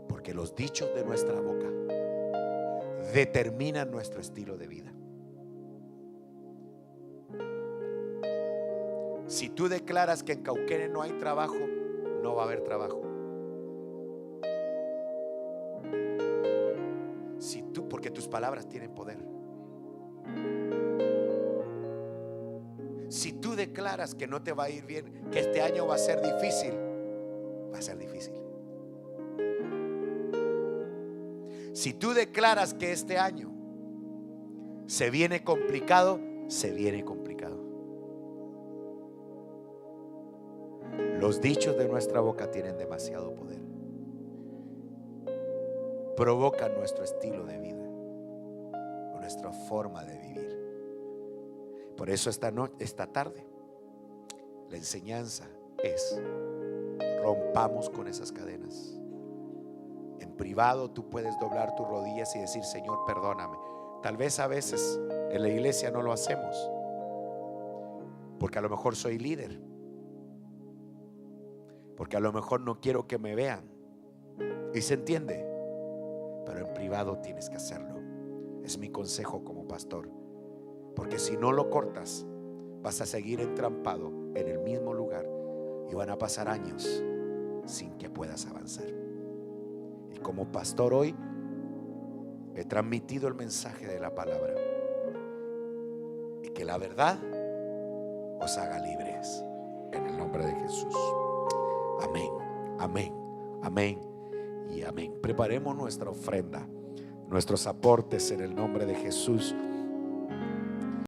porque los dichos de nuestra boca determinan nuestro estilo de vida. Si tú declaras que en Cauquenes no hay trabajo, no va a haber trabajo. Porque tus palabras tienen poder. Si tú declaras que no te va a ir bien, que este año va a ser difícil, va a ser difícil. Si tú declaras que este año se viene complicado, se viene complicado. Los dichos de nuestra boca tienen demasiado poder. Provocan nuestro estilo de vida, nuestra forma de vivir. Por eso esta tarde la enseñanza es: rompamos con esas cadenas. En privado tú puedes doblar tus rodillas y decir: Señor, perdóname. Tal vez a veces en la iglesia no lo hacemos, porque a lo mejor soy líder, porque a lo mejor no quiero que me vean, y se entiende. Pero en privado tienes que hacerlo. Es mi consejo como pastor, porque si no lo cortas, vas a seguir entrampado en el mismo lugar y van a pasar años sin que puedas avanzar. Y como pastor hoy he transmitido el mensaje de la palabra, y que la verdad os haga libres en el nombre de Jesús. Amén, amén, amén y amén. Preparemos nuestra ofrenda, nuestros aportes en el nombre de Jesús.